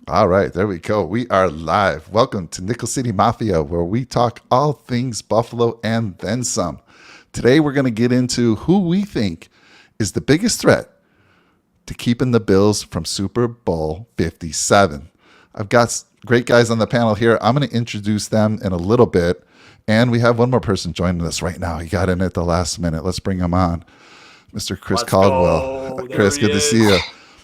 All right, there we go. We are live. Welcome to Nickel City Mafia, where we talk all things Buffalo and then some. Today, we're going to get into who we think is the biggest threat to keeping the Bills from Super Bowl 57. I've got great guys on the panel here. I'm going to introduce them in a little bit. And we have one more person joining us right now. He got in at the last minute. Let's bring him on. Mr. Chris Let's Caldwell. go. There Chris, he good to is. see you.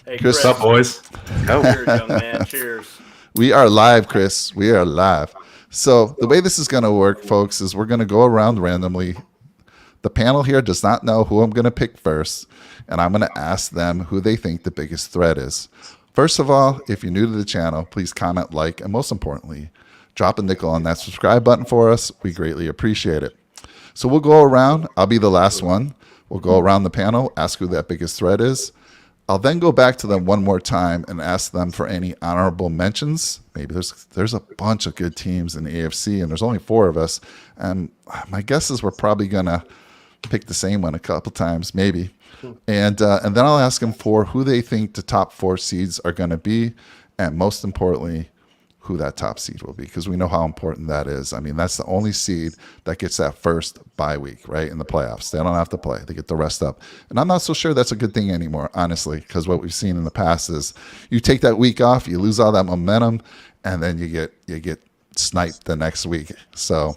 Hey, Chris, Chris. What's up, boys? Oh. Cheers, young man. Cheers. We are live, Chris. We are live. So the way this is going to work, folks, is we're going to go around randomly. The panel here does not know who I'm going to pick first, and I'm going to ask them who they think the biggest threat is. First of all, if you're new to the channel, please comment, like, and most importantly, drop a nickel on that subscribe button for us. We greatly appreciate it. So we'll go around. I'll be the last one. We'll go around the panel, ask who that biggest threat is. I'll then go back to them one more time and ask them for any honorable mentions. Maybe there's a bunch of good teams in the AFC, and there's only 4 of us. And my guess is we're probably going to pick the same one a couple times, maybe. And then I'll ask them for who they think the top 4 seeds are going to be, and most importantly, who that top seed will be, because we know how important that is. I mean, that's the only seed that gets that first bye week, right, in the playoffs. They don't have to play. They get the rest up. And I'm not so sure that's a good thing anymore, honestly, because what we've seen in the past is you take that week off, you lose all that momentum, and then you get sniped the next week. So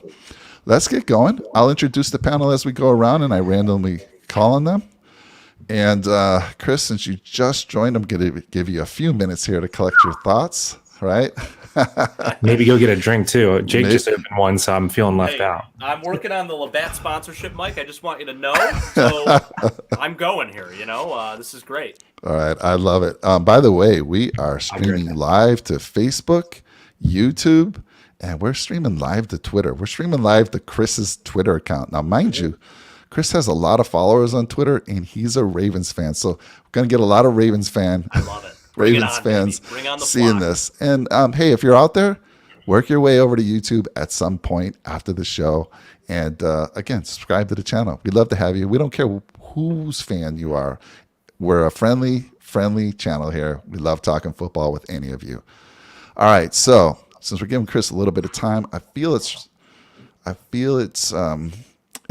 let's get going. I'll introduce the panel as we go around, and I randomly call on them. And Chris, since you just joined, I'm going to give you a few minutes here to collect your thoughts, right? Maybe go get a drink too. Jake just opened one, so I'm feeling left out. I'm working on the Labatt sponsorship, Mike. I just want you to know. So I'm going here, this is great. All right. I love it. By the way, we are streaming live to Facebook, YouTube, and we're streaming live to Twitter. We're streaming live to Chris's Twitter account. Now, mind you, Chris has a lot of followers on Twitter, and he's a Ravens fan. So we're going to get a lot of Ravens fans seeing this. And hey, if you're out there, work your way over to YouTube at some point after the show. And again, subscribe to the channel. We'd love to have you. We don't care whose fan you are. We're a friendly channel here. We love talking football with any of you. All right. So since we're giving Chris a little bit of time, I feel it's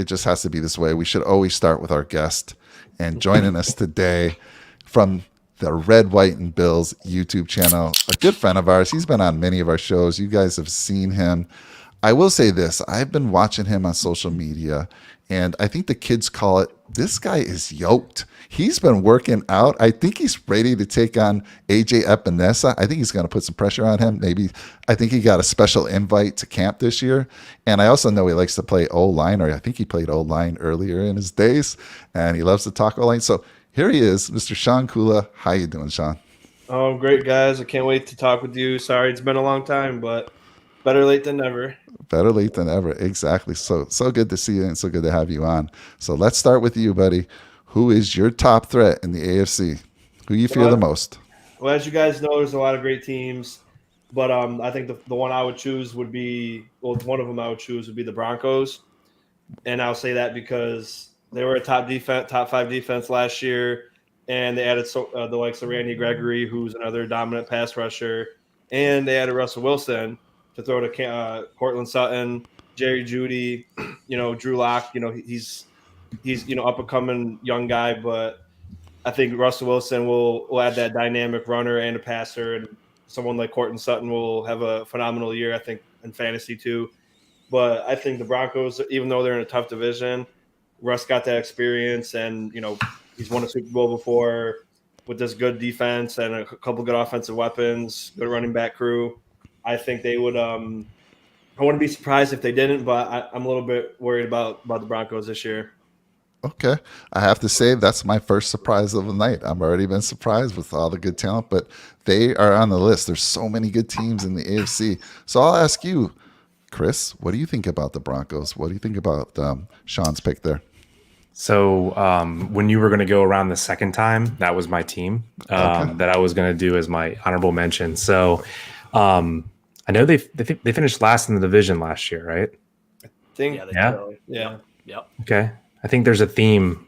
it just has to be this way. We should always start with our guest. And joining us today from the Red, White, and Bills YouTube channel, a good friend of ours. He's been on many of our shows. You guys have seen him. I will say this. I've been watching him on social media, and I think the kids call it, this guy is yoked. He's been working out. I think he's ready to take on AJ Epinesa. I think he's going to put some pressure on him. I think he got a special invite to camp this year. And I also know he likes to play O-line, or I think he played O-line earlier in his days, and he loves to talk O-line. So here he is, Mr. Shawn Kula. How you doing, Shawn? Oh, great, guys. I can't wait to talk with you. Sorry, it's been a long time, but better late than never. Better late than ever. Exactly. So good to see you, and so good to have you on. So let's start with you, buddy. Who is your top threat in the AFC? Who you fear the most? Well, as you guys know, there's a lot of great teams, but I think the one I would choose would be, one of them I would choose would be the Broncos. And I'll say that because they were a top 5 defense last year, and they added the likes of Randy Gregory, who's another dominant pass rusher, and they added Russell Wilson to throw to Cortland Sutton, Jerry Jeudy, Drew Lock. He's up and coming young guy, but I think Russell Wilson will add that dynamic runner and a passer, and someone like Cortland Sutton will have a phenomenal year, I think, in fantasy too. But I think the Broncos, even though they're in a tough division, Russ got that experience, and he's won a Super Bowl before with this good defense and a couple good offensive weapons, good running back crew. I think they would. I wouldn't be surprised if they didn't, but I'm a little bit worried about the Broncos this year. Okay. I have to say that's my first surprise of the night. I've already been surprised with all the good talent, but they are on the list. There's so many good teams in the AFC. So I'll ask you, Chris, what do you think about the Broncos? What do you think about Shawn's pick there? So when you were going to go around the second time, that was my team that I was going to do as my honorable mention. So I know they finished last in the division last year, right? Yeah. Okay. I think there's a theme,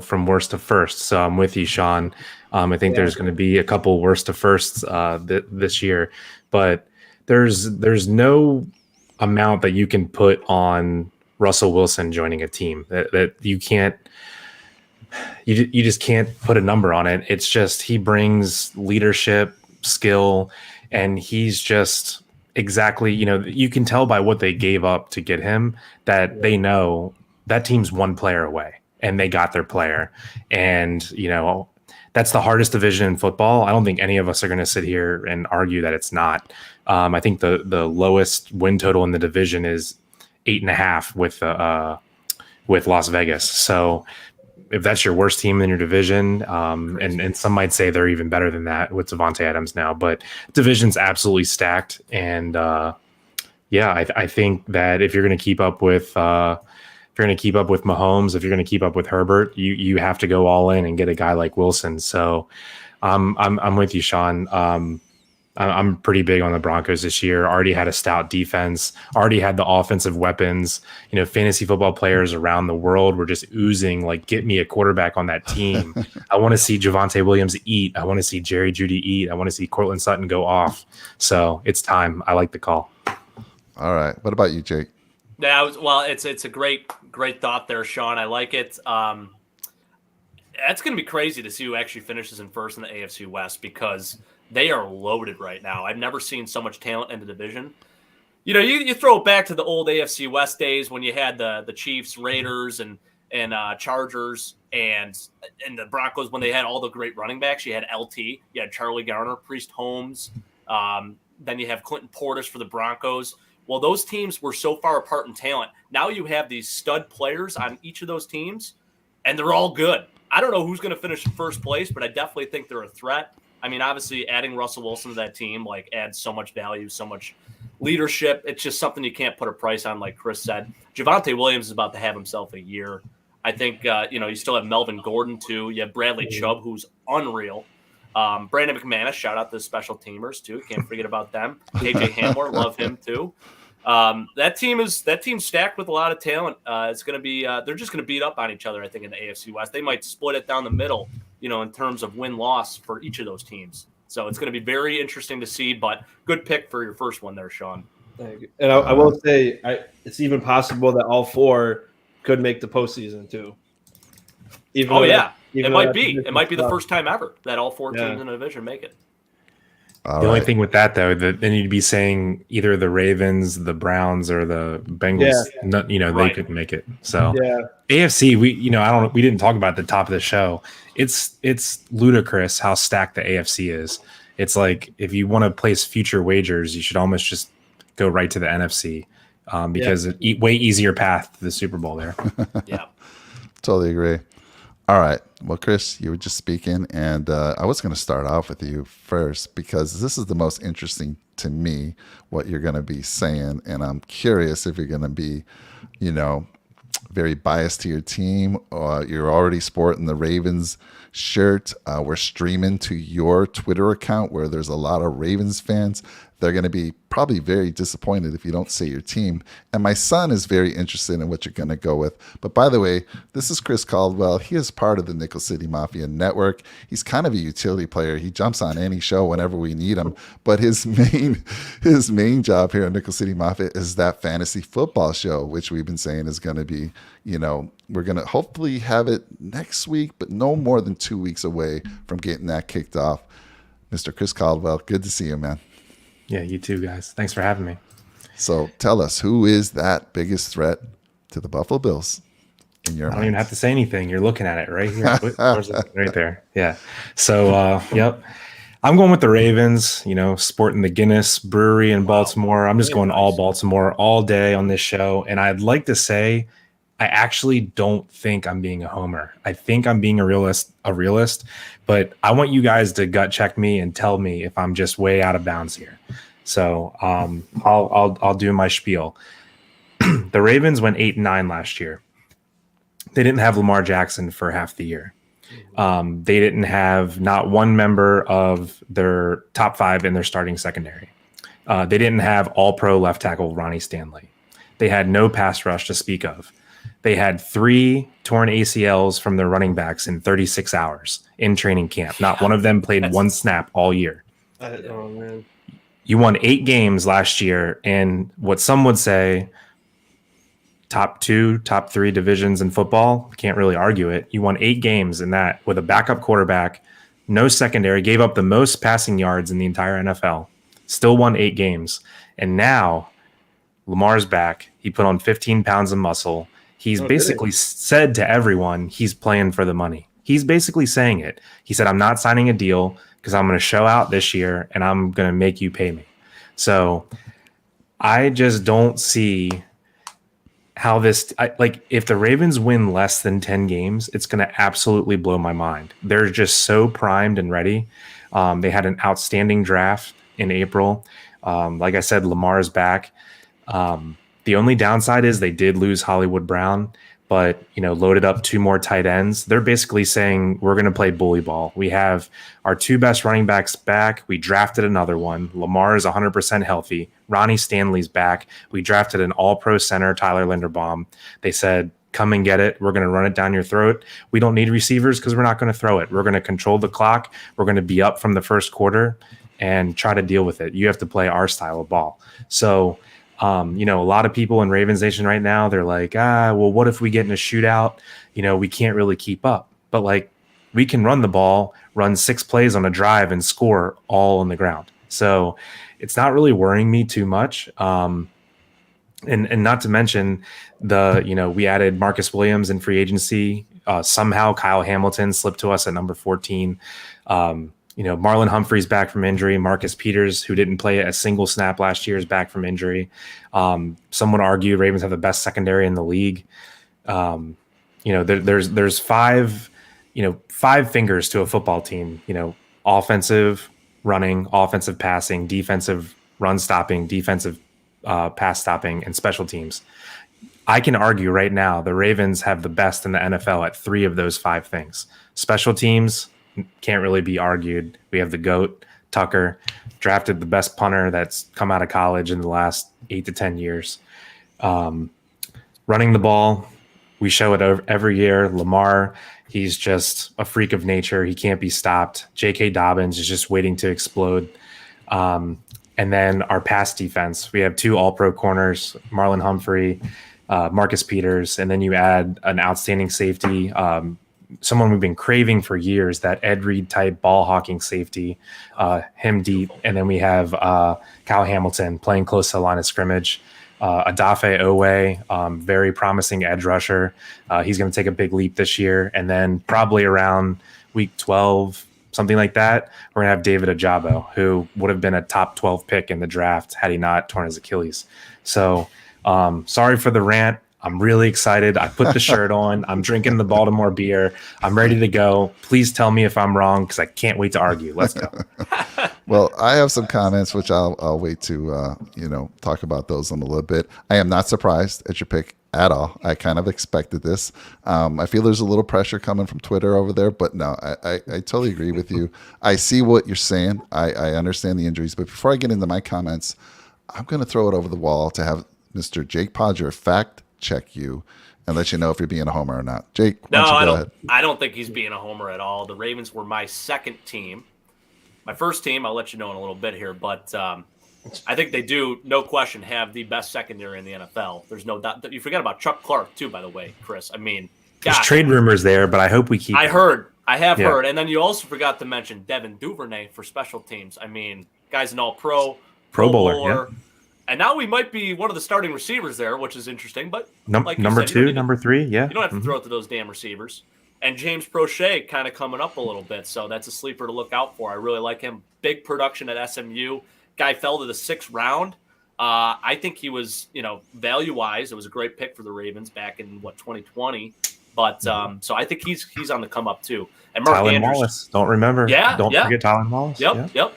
from worst to first. So I'm with you, Shawn. I think there's going to be a couple worst to firsts this year, but there's no amount that you can put on Russell Wilson joining a team that you can't. You just can't put a number on it. It's just he brings leadership, skill, and he's just exactly, you can tell by what they gave up to get him that they know that team's one player away and they got their player. And, that's the hardest division in football. I don't think any of us are going to sit here and argue that it's not. I think the lowest win total in the division is 8.5 with Las Vegas. So if that's your worst team in your division, and some might say they're even better than that with Devontae Adams now, but division's absolutely stacked. And I think that if you're going to keep up with Mahomes, if you're going to keep up with Herbert, you have to go all in and get a guy like Wilson. So I'm with you, Shawn. I'm pretty big on the Broncos this year. Already had a stout defense, already had the offensive weapons. Fantasy football players around the world were just oozing, like, get me a quarterback on that team. I want to see Javonte Williams eat. I want to see Jerry Jeudy eat. I want to see Cortland Sutton go off. So it's time. I like the call. All right. What about you, Jake? Yeah, it's a great thought there, Shawn. I like it. That's going to be crazy to see who actually finishes in first in the AFC West, because they are loaded right now. I've never seen so much talent in the division. You throw it back to the old AFC West days when you had the Chiefs, Raiders, and Chargers, and the Broncos when they had all the great running backs. You had LT, you had Charlie Garner, Priest Holmes, then you have Clinton Portis for the Broncos. Well, those teams were so far apart in talent. Now you have these stud players on each of those teams, and they're all good. I don't know who's going to finish in first place, but I definitely think they're a threat. I mean, obviously, adding Russell Wilson to that team adds so much value, so much leadership. It's just something you can't put a price on, like Chris said. Javonte Williams is about to have himself a year. I think, you still have Melvin Gordon, too. You have Bradley Chubb, who's unreal. Brandon McManus, shout out to the special teamers, too. Can't forget about them. KJ Hamler, love him, too. That team's stacked with a lot of talent. It's going to be they're just going to beat up on each other, I think, in the AFC West. They might split it down the middle, in terms of win-loss for each of those teams. So it's going to be very interesting to see, but good pick for your first one there, Shawn. Thank you. And I will say it's even possible that all four could make the postseason too. It might be. It might be the first time ever that all four teams in the division make it. Only thing with that, though, then you'd be saying either the Ravens, the Browns, or the Bengals. They couldn't make it. So AFC, we didn't talk about at the top of the show. It's ludicrous how stacked the AFC is. It's like if you want to place future wagers, you should almost just go right to the NFC because way easier path to the Super Bowl there. Yeah, totally agree. All right. Well, Chris, you were just speaking, and I was going to start off with you first because this is the most interesting to me, what you're going to be saying. And I'm curious if you're going to be, very biased to your team, or you're already sporting the Ravens shirt. We're streaming to your Twitter account where there's a lot of Ravens fans. They're going to be probably very disappointed if you don't say your team. And my son is very interested in what you're going to go with. But by the way, this is Chris Caldwell. He is part of the Nickel City Mafia Network. He's kind of a utility player. He jumps on any show whenever we need him. But his main job here at Nickel City Mafia is that fantasy football show, which we've been saying is going to be, we're going to hopefully have it next week, but no more than 2 weeks away from getting that kicked off. Mr. Chris Caldwell, good to see you, man. Yeah, you too, guys. Thanks for having me. So tell us, who is that biggest threat to the Buffalo Bills in your mind? I don't even have to say anything. You're looking at it right here. Where's it? Right there. Yeah. So, yep. I'm going with the Ravens, sporting the Guinness Brewery in Baltimore. I'm just going all Baltimore all day on this show. And I'd like to say I actually don't think I'm being a homer. I think I'm being a realist, but I want you guys to gut check me and tell me if I'm just way out of bounds here. So I'll do my spiel. The Ravens went 8-9 last year. They didn't have Lamar Jackson for half the year. They didn't have not one member of their top five in their starting secondary. They didn't have all-pro left tackle Ronnie Stanley. They had no pass rush to speak of. They had 3 torn ACLs from their running backs in 36 hours in training camp. Not one of them played one snap all year. Oh, man. You won 8 games last year in what some would say top 2, top 3 divisions in football. Can't really argue it. You won 8 games in that with a backup quarterback, no secondary, gave up the most passing yards in the entire NFL, still won 8 games. And now Lamar's back. He put on 15 pounds of muscle. He's basically said to everyone he's playing for the money. He's basically saying it. He said, I'm not signing a deal because I'm going to show out this year and I'm going to make you pay me. So I just don't see how this, if the Ravens win less than 10 games, it's going to absolutely blow my mind. They're just so primed and ready. They had an outstanding draft in April. Like I said, Lamar's back. The only downside is they did lose Hollywood Brown, but loaded up 2 more tight ends. They're basically saying we're going to play bully ball. We have our 2 best running backs back. We drafted another one. Lamar is 100% healthy. Ronnie Stanley's back. We drafted an all-pro center, Tyler Linderbaum. They said, come and get it. We're going to run it down your throat. We don't need receivers because we're not going to throw it. We're going to control the clock. We're going to be up from the first quarter and try to deal with it. You have to play our style of ball. So, a lot of people in Ravens Nation right now, they're like, well, what if we get in a shootout? We can't really keep up. But we can run the ball, run 6 plays on a drive and score all on the ground. So it's not really worrying me too much. And not to mention we added Marcus Williams in free agency. Somehow Kyle Hamilton slipped to us at number 14. Marlon Humphrey's back from injury. Marcus Peters, who didn't play a single snap last year, is back from injury. Some would argue Ravens have the best secondary in the league. There's 5 fingers to a football team. Offensive running, offensive passing, defensive run stopping, defensive pass stopping, and special teams. I can argue right now the Ravens have the best in the NFL at 3 of those 5 things. Special teams, can't really be argued. We have the GOAT, Tucker, drafted the best punter that's come out of college in the last 8 to 10 years. Running the ball, we show it every year. Lamar, he's just a freak of nature. He can't be stopped. J.K. Dobbins is just waiting to explode. And then our pass defense, we have 2 all-pro corners, Marlon Humphrey, Marcus Peters, and then you add an outstanding safety, someone we've been craving for years, that Ed Reed type ball hawking safety, him deep. And then we have Kyle Hamilton playing close to the line of scrimmage. Adafe Owe, very promising edge rusher. He's going to take a big leap this year. And then probably around week 12, something like that, we're going to have David Ajabo, who would have been a top 12 pick in the draft had he not torn his Achilles. So sorry for the rant. I'm really excited. I put the shirt on. I'm drinking the Baltimore beer. I'm ready to go. Please tell me if I'm wrong because I can't wait to argue. Let's go. Well, I have some comments, which I'll wait to talk about those in a little bit. I am not surprised at your pick at all. I kind of expected this. I feel there's a little pressure coming from Twitter over there, but no, I totally agree with you. I see what you're saying. I understand the injuries, but before I get into my comments, I'm going to throw it over the wall to have Mr. Jake Podger fact check you and let you know if you're being a homer or not. Jake, no, why don't you go ahead? I don't think he's being a homer at all. The Ravens were my second team. My first team, I'll let you know in a little bit here, but I think they do, no question, have the best secondary in the NFL. There's no doubt. You forget about Chuck Clark, too, by the way, Chris. I mean, there's trade rumors there, but I hope we keep I have heard. And then you also forgot to mention Devin Duvernay for special teams. I mean, guy's an all-pro. Pro Bowler, yeah. And now we might be one of the starting receivers there, which is interesting. But like number 2, number 3, yeah. You don't have to throw it to those damn receivers. And James Prochet kind of coming up a little bit, so that's a sleeper to look out for. I really like him. Big production at SMU. Guy fell to the 6th round. I think he was, value-wise, it was a great pick for the Ravens back in, 2020. But so I think he's on the come-up, too. And Mark Tylen Andrews. Wallace. Don't remember. Yeah, Don't forget Tylen Wallace. Yep.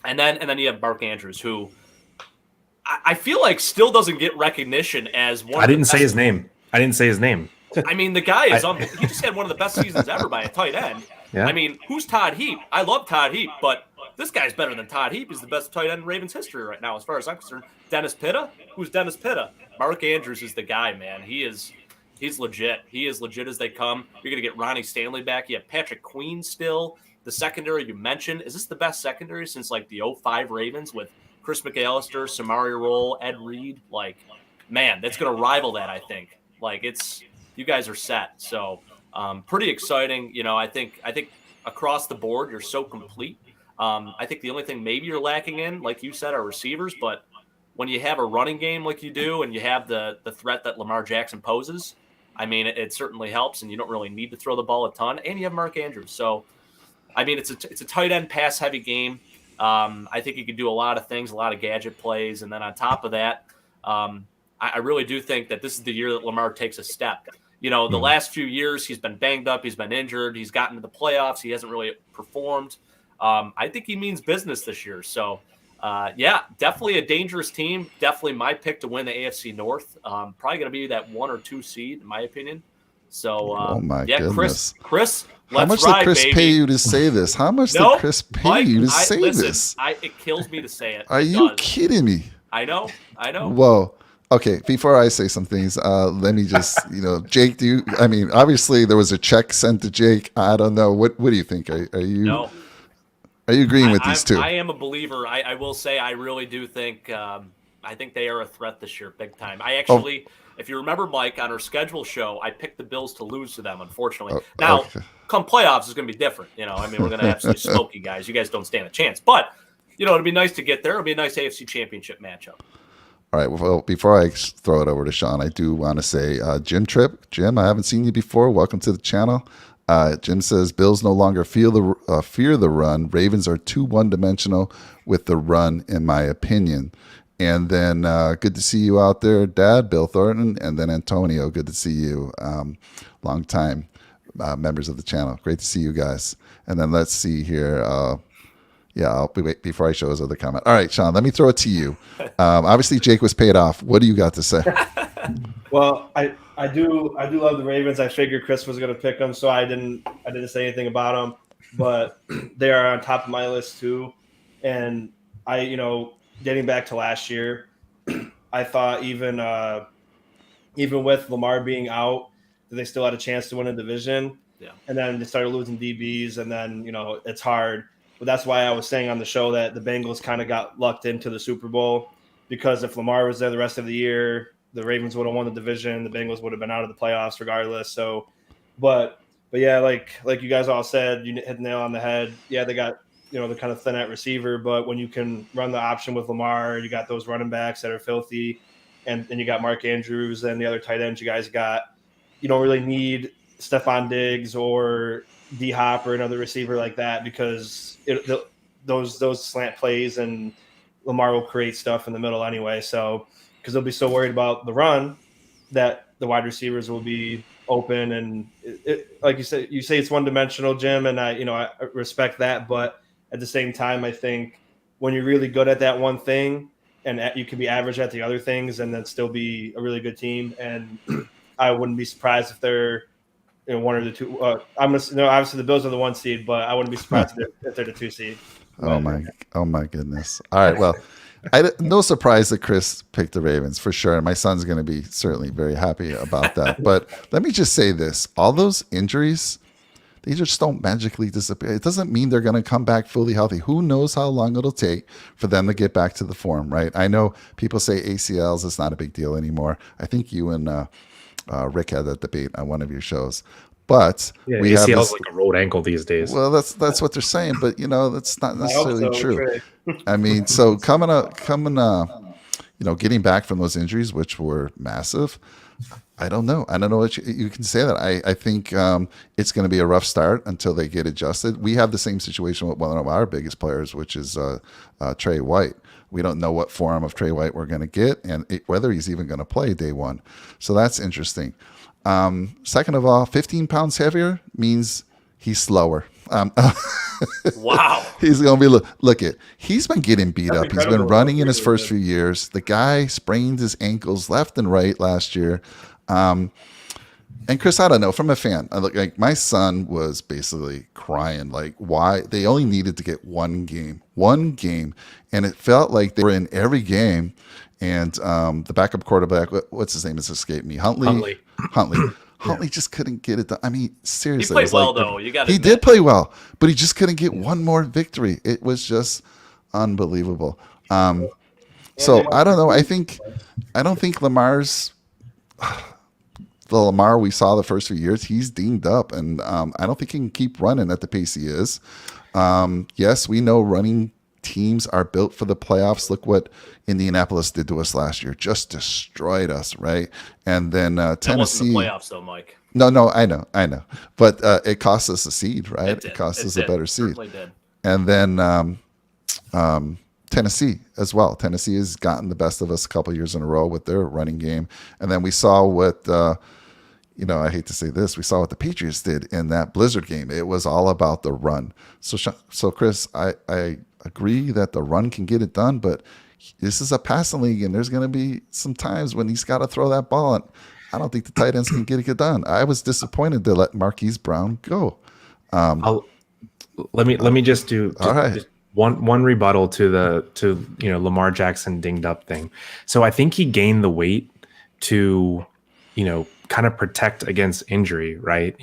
And then you have Mark Andrews, who I feel like still doesn't get recognition as one. I didn't say his name. I mean, the guy is he just had one of the best seasons ever by a tight end. Yeah. I mean, who's Todd Heap? I love Todd Heap, but this guy's better than Todd Heap. He's the best tight end in Ravens history right now, as far as I'm concerned. Dennis Pitta? Who's Dennis Pitta? Mark Andrews is the guy, man. He is He's legit. He is legit as they come. You're going to get Ronnie Stanley back. You have Patrick Queen still. The secondary you mentioned, is this the best secondary since like the 05 Ravens with Chris McAllister, Samari Roll, Ed Reed? Like, man, that's going to rival that, I think. Like, you guys are set. So pretty exciting. You know, I think across the board, you're so complete. I think the only thing maybe you're lacking in, like you said, are receivers. But when you have a running game like you do and you have the threat that Lamar Jackson poses, I mean, it certainly helps, and you don't really need to throw the ball a ton. And you have Mark Andrews. So, I mean, it's a tight end pass-heavy game. I think he can do a lot of things, a lot of gadget plays. And then on top of that, I really do think that this is the year that Lamar takes a step. You know, the last few years he's been banged up, he's been injured, he's gotten to the playoffs, he hasn't really performed. I think he means business this year. So, yeah, definitely a dangerous team. Definitely my pick to win the AFC North. Probably going to be that 1 or 2 seed, in my opinion. So, oh my yeah, goodness. Chris, how let's much ride, did Chris baby. pay you to say this? How much Nope. did Chris pay Mike, you to say listen, this? It kills me to say it. Are It you does. kidding me? I know. Whoa. Okay, before I say some things, let me just, Jake, obviously there was a check sent to Jake. I don't know. What do you think? Are you No. Are you agreeing with these two? I am a believer. I will say I really do think I think they are a threat this year, big time. I actually, if you remember, Mike, on our schedule show, I picked the Bills to lose to them, unfortunately. Now, okay. come playoffs is going to be different. You know, I mean, we're going to absolutely smoke you guys. You guys don't stand a chance. But, it'll be nice to get there. It'll be a nice AFC championship matchup. All right. Well, before I throw it over to Shawn, I do want to say, Jim Tripp. Jim, I haven't seen you before. Welcome to the channel. Jim says Bills no longer fear the run. Ravens are too one-dimensional with the run, in my opinion. And then good to see you out there, Dad, Bill Thornton, and then Antonio. Good to see you. Long time members of the channel. Great to see you guys. And then let's see here. I'll wait before I show his other comment. All right, Shawn, let me throw it to you. Obviously, Jake was paid off. What do you got to say? Well, I do love the Ravens. I figured Chris was going to pick them, so I didn't say anything about them. But they are on top of my list too. And getting back to last year, I thought even with Lamar being out, that they still had a chance to win a division. Yeah. And then they started losing DBs, and then it's hard. But that's why I was saying on the show that the Bengals kind of got lucked into the Super Bowl, because if Lamar was there the rest of the year, the Ravens would have won the division. The Bengals would have been out of the playoffs regardless. So, but yeah, like you guys all said, you hit the nail on the head. Yeah, they got they're kind of thin at receiver, but when you can run the option with Lamar, you got those running backs that are filthy, and you got Mark Andrews and the other tight ends you guys got. You don't really need Stephon Diggs or D Hop or another receiver like that, because those slant plays and Lamar will create stuff in the middle anyway. So, because they'll be so worried about the run that the wide receivers will be open. And like you say it's one dimensional, Jim, and I respect that. But at the same time, I think when you're really good at that one thing and you can be average at the other things and then still be a really good team. And I wouldn't be surprised if they're one or the two. Obviously the Bills are the 1 seed, but I wouldn't be surprised if they're the 2 seed. Oh my goodness. All right. Well, no surprise that Chris picked the Ravens for sure. And my son's going to be certainly very happy about that. But let me just say this. All those injuries, they just don't magically disappear. It doesn't mean they're going to come back fully healthy. Who knows how long it'll take for them to get back to the form, right? I know people say ACLs is not a big deal anymore. I think you and Rick had that debate on one of your shows. But we ACL have is this, like a rolled ankle these days. well, that's what they're saying, but that's not necessarily true. Trey. I mean, so getting back from those injuries, which were massive, I don't know what you can say that. I think it's going to be a rough start until they get adjusted. We have the same situation with one of our biggest players, which is Trey White. We don't know what form of Trey White we're going to get, and whether he's even going to play day one. So that's interesting. Second of all, 15 pounds heavier means he's slower. Wow. He's going to be, look it. He's been getting beat That's up. He's been incredible. running in his first few years. The guy sprained his ankles left and right last year. And Chris, I don't know, from a fan, like my son was basically crying, like why they only needed to get one game, and it felt like they were in every game. And the backup quarterback, what's his name? Has escaped me. Huntley. Huntley. Huntley just couldn't get it done. I mean, He seriously. played well, though. You got he did play well, but he just couldn't get one more victory. It was just unbelievable. So I don't know. I don't think Lamar's the Lamar we saw the first few years. He's dinged up, and I don't think he can keep running at the pace he is. Yes, we know running teams are built for the playoffs. Look what Indianapolis did to us last year. Just destroyed us, right? And then Tennessee. That wasn't the playoffs, though, Mike. No, I know. But it cost us a seed, right? It cost us a better seed. Did. And then Tennessee as well. Tennessee has gotten the best of us a couple years in a row with their running game. And then we saw what, I hate to say this, we saw what the Patriots did in that Blizzard game. It was all about the run. So Chris, I agree that the run can get it done, but this is a passing league, and there's going to be some times when he's got to throw that ball. And I don't think the tight ends can get it done. I was disappointed to let Marquise Brown go. Let me just do all right. Just one rebuttal to Lamar Jackson dinged up thing. So I think he gained the weight to kind of protect against injury, right?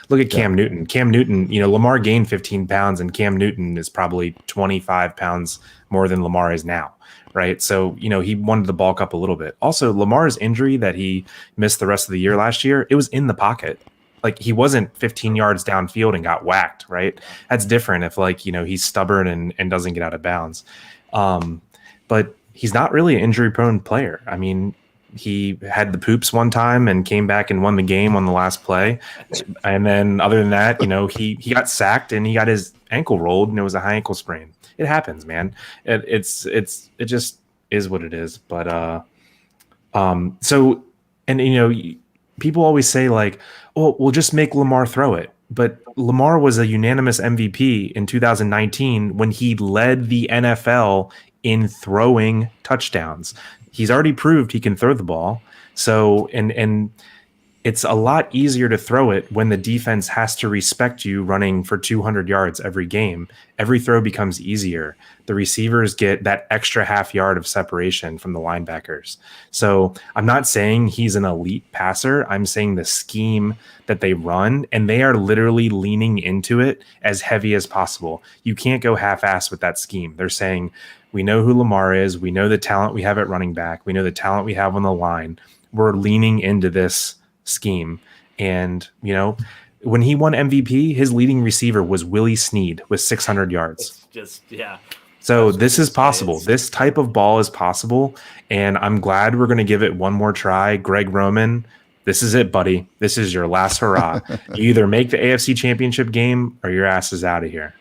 Look at Cam Newton. Cam Newton, Lamar gained 15 pounds, and Cam Newton is probably 25 pounds more than Lamar is now, right? So, he wanted to bulk up a little bit. Also, Lamar's injury that he missed the rest of the year last year, it was in the pocket. Like, he wasn't 15 yards downfield and got whacked, right? That's different if, he's stubborn and doesn't get out of bounds. But he's not really an injury-prone player. I mean, he had the poops one time and came back and won the game on the last play. And then other than that, he got sacked and he got his ankle rolled, and it was a high ankle sprain. It happens, man. It just is what it is. But people always say we'll just make Lamar throw it. But Lamar was a unanimous MVP in 2019 when he led the NFL in throwing touchdowns. He's already proved he can throw the ball. So, and it's a lot easier to throw it when the defense has to respect you running for 200 yards every game. Every throw becomes easier. The receivers get that extra half yard of separation from the linebackers. So I'm not saying he's an elite passer. I'm saying the scheme that they run, and they are literally leaning into it as heavy as possible. You can't go half-ass with that scheme. They're saying, we know who Lamar is. We know the talent we have at running back. We know the talent we have on the line. We're leaning into this scheme. And, when he won MVP, his leading receiver was Willie Snead with 600 yards. So this is possible. This type of ball is possible. And I'm glad we're going to give it one more try. Greg Roman, this is it, buddy. This is your last hurrah. You either make the AFC Championship game or your ass is out of here.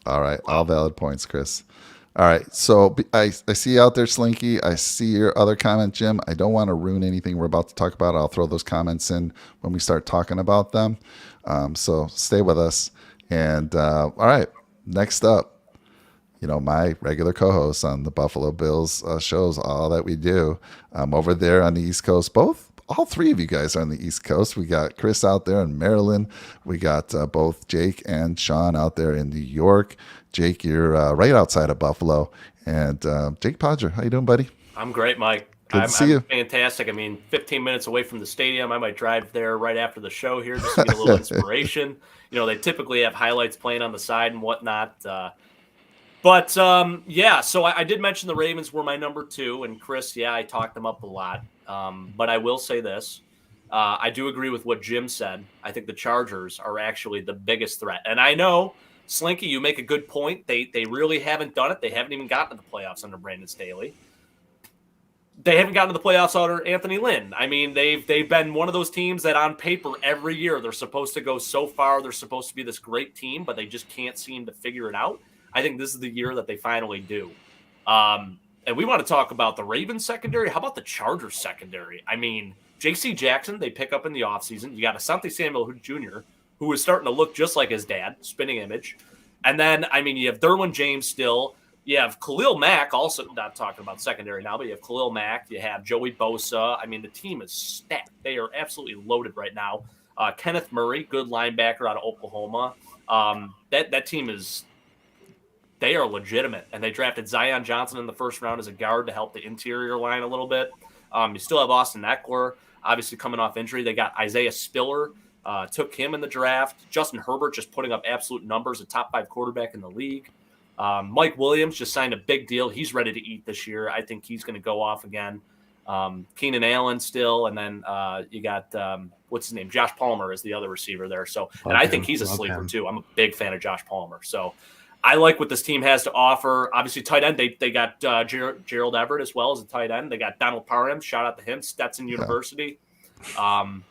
All right. All valid points, Chris. All right, so I see you out there, Slinky. I see your other comment, Jim. I don't want to ruin anything we're about to talk about. I'll throw those comments in when we start talking about them. So stay with us. And all right, next up, my regular co-host on the Buffalo Bills shows, All That We Do, over there on the East Coast. All three of you guys are on the East Coast. We got Chris out there in Maryland. We got both Jake and Shawn out there in New York. Jake, you're right outside of Buffalo. And Jake Podger, how you doing, buddy? I'm great, Mike. Good to see you. Fantastic. 15 minutes away from the stadium. I might drive there right after the show here just to get a little inspiration. They typically have highlights playing on the side and whatnot. So I did mention the Ravens were my number 2. And Chris, I talked them up a lot. But I will say this. I do agree with what Jim said. I think the Chargers are actually the biggest threat. And I know, Slinky, you make a good point. They really haven't done it. They haven't even gotten to the playoffs under Brandon Staley. They haven't gotten to the playoffs under Anthony Lynn. They've been one of those teams that on paper every year they're supposed to go so far. They're supposed to be this great team, but they just can't seem to figure it out. I think this is the year that they finally do. And we want to talk about the Ravens secondary. How about the Chargers secondary? J.C. Jackson, they pick up in the offseason. You got Asante Samuel Jr., who is starting to look just like his dad, spinning image. And then, you have Derwin James still. You have Khalil Mack, also not talking about secondary now, but you have Khalil Mack. You have Joey Bosa. The team is stacked. They are absolutely loaded right now. Kenneth Murray, good linebacker out of Oklahoma. That team they are legitimate. And they drafted Zion Johnson in the first round as a guard to help the interior line a little bit. You still have Austin Eckler, obviously coming off injury. They got Isaiah Spiller, took him in the draft. Justin Herbert just putting up absolute numbers, a top 5 quarterback in the league. Mike Williams just signed a big deal. He's ready to eat this year. I think he's going to go off again. Keenan Allen still, and then you got what's his name? Josh Palmer is the other receiver there. So, and I think he's a sleeper too. I'm a big fan of Josh Palmer. So, I like what this team has to offer. Obviously, tight end, they got Gerald Everett as well as a tight end. They got Donald Parham, shout out to him, Stetson University. And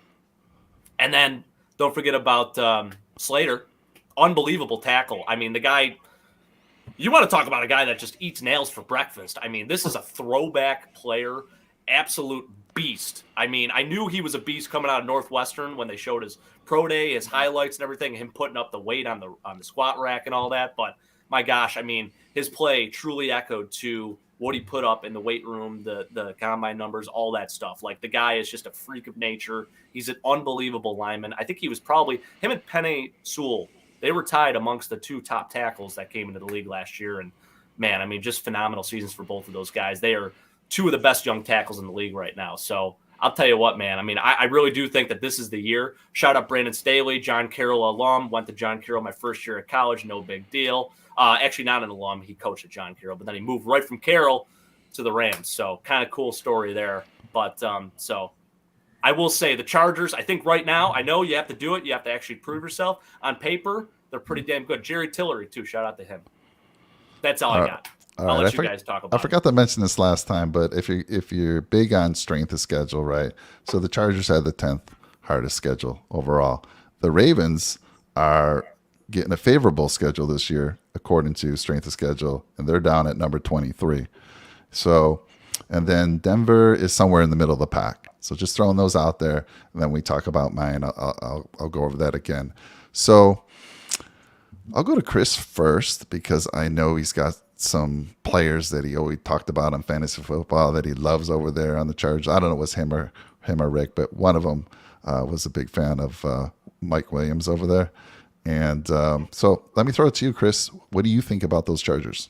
then don't forget about Slater, unbelievable tackle. I mean, the guy, you want to talk about a guy that just eats nails for breakfast. I mean, this is a throwback player, absolute beast. I mean, I knew he was a beast coming out of Northwestern when they showed his pro day, his highlights and everything, him putting up the weight on the squat rack and all that. But my gosh, I mean, his play truly echoed to what he put up in the weight room, the combine numbers, all that stuff. Like, the guy is just a freak of nature. He's an unbelievable lineman. I think he was probably, him and Penei Sewell, they were tied amongst the 2 top tackles that came into the league last year. And man, I mean, just phenomenal seasons for both of those guys. They are 2 of the best young tackles in the league right now. So I'll tell you what, man, I mean, I really do think that this is the year. Shout out Brandon Staley, John Carroll alum, went to John Carroll my first year at college. No big deal. Actually not an alum. He coached at John Carroll, but then he moved right from Carroll to the Rams. So kind of cool story there. But so I will say the Chargers, I think right now, I know you have to do it. You have to actually prove yourself. On paper, they're pretty damn good. Jerry Tillery, too. Shout out to him. That's all I got. I'll let you guys talk about it. I forgot to mention this last time, but if you're big on strength of schedule, right? So the Chargers had the 10th hardest schedule overall. The Ravens are getting a favorable schedule this year, according to strength of schedule, and they're down at number 23. So, and then Denver is somewhere in the middle of the pack. So just throwing those out there, and then we talk about mine. I'll go over that again. So I'll go to Chris first because I know he's got some players that he always talked about on fantasy football that he loves over there on the Chargers. I don't know if it was him or Rick, but one of them was a big fan of Mike Williams over there. And so let me throw it to you, Chris. What do you think about those Chargers?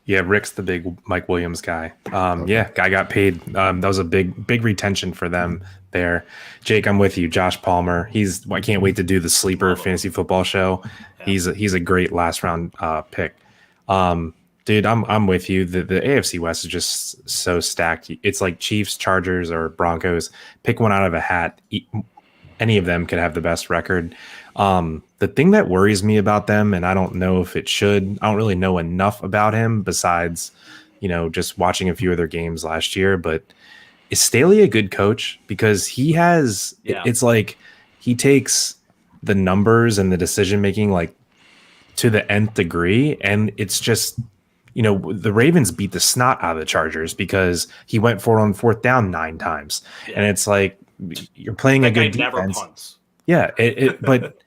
Yeah, Rick's the big Mike Williams guy. Yeah, guy got paid. That was a big retention for them there. Jake, I'm with you. Josh Palmer. I can't wait to do the sleeper fantasy football show. He's a great last round pick. Dude, I'm with you. The AFC West is just so stacked. It's like Chiefs, Chargers, or Broncos. Pick one out of a hat. Any of them could have the best record. The thing that worries me about them, and I don't know if it should, I don't really know enough about him besides, just watching a few of their games last year, but is Staley a good coach? Because he has, it's like he takes the numbers and the decision-making like to the nth degree. And it's just, the Ravens beat the snot out of the Chargers because he went for it on 4th down 9 times. Yeah. And it's like, you're playing a good defense. Never punts. Yeah. But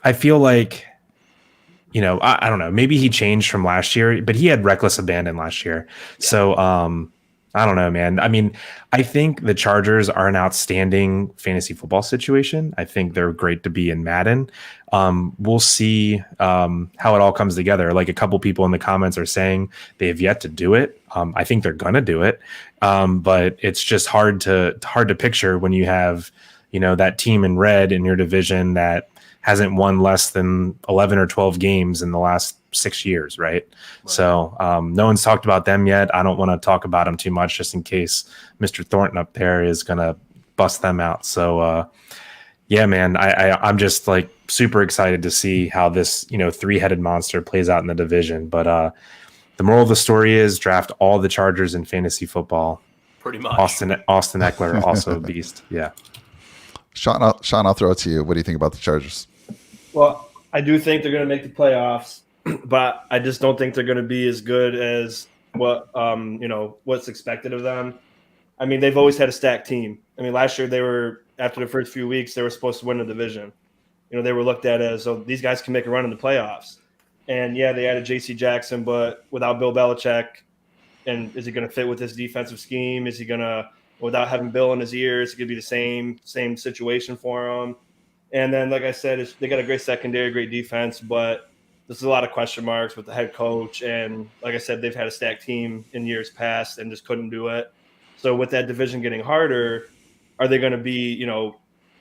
I feel like, I don't know, maybe he changed from last year, but he had reckless abandon last year. Yeah. So, I don't know, man. I mean, I think the Chargers are an outstanding fantasy football situation. I think they're great to be in Madden. We'll see how it all comes together. Like a couple people in the comments are saying they have yet to do it. I think they're going to do it. But it's just hard to picture when you have, that team in red in your division that hasn't won less than 11 or 12 games in the last 6 years, right? So no one's talked about them yet. I don't want to talk about them too much just in case Mr. Thornton up there is going to bust them out. So, yeah, man, I'm just like super excited to see how this, 3-headed monster plays out in the division. But the moral of the story is draft all the Chargers in fantasy football. Pretty much. Austin Eckler, also a beast. Yeah. Shawn, I'll throw it to you. What do you think about the Chargers? Well, I do think they're going to make the playoffs, but I just don't think they're going to be as good as what's expected of them. I mean, they've always had a stacked team. I mean, last year after the first few weeks, they were supposed to win the division. They were looked at as, these guys can make a run in the playoffs. And yeah, they added J.C. Jackson, but without Bill Belichick, and is he going to fit with this defensive scheme? Is he going to, without having Bill in his ear, is it going to be the same situation for him? And then, like I said, they got a great secondary, great defense, but there's a lot of question marks with the head coach. And like I said, they've had a stacked team in years past and just couldn't do it. So with that division getting harder, are they going to be,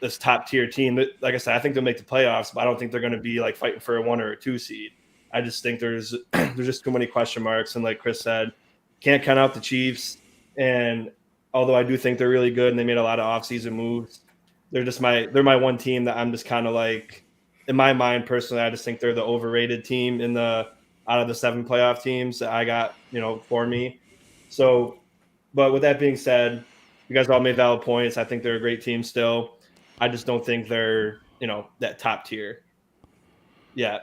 this top tier team? Like I said, I think they'll make the playoffs, but I don't think they're going to be like fighting for a 1 or a 2 seed. I just think there's just too many question marks. And like Chris said, can't count out the Chiefs. And although I do think they're really good and they made a lot of offseason moves, they're my one team that I'm just kind of like, in my mind personally, I just think they're the overrated team out of the 7 playoff teams that I got, for me. So, but with that being said, you guys all made valid points. I think they're a great team still. I just don't think they're, that top tier. Yeah.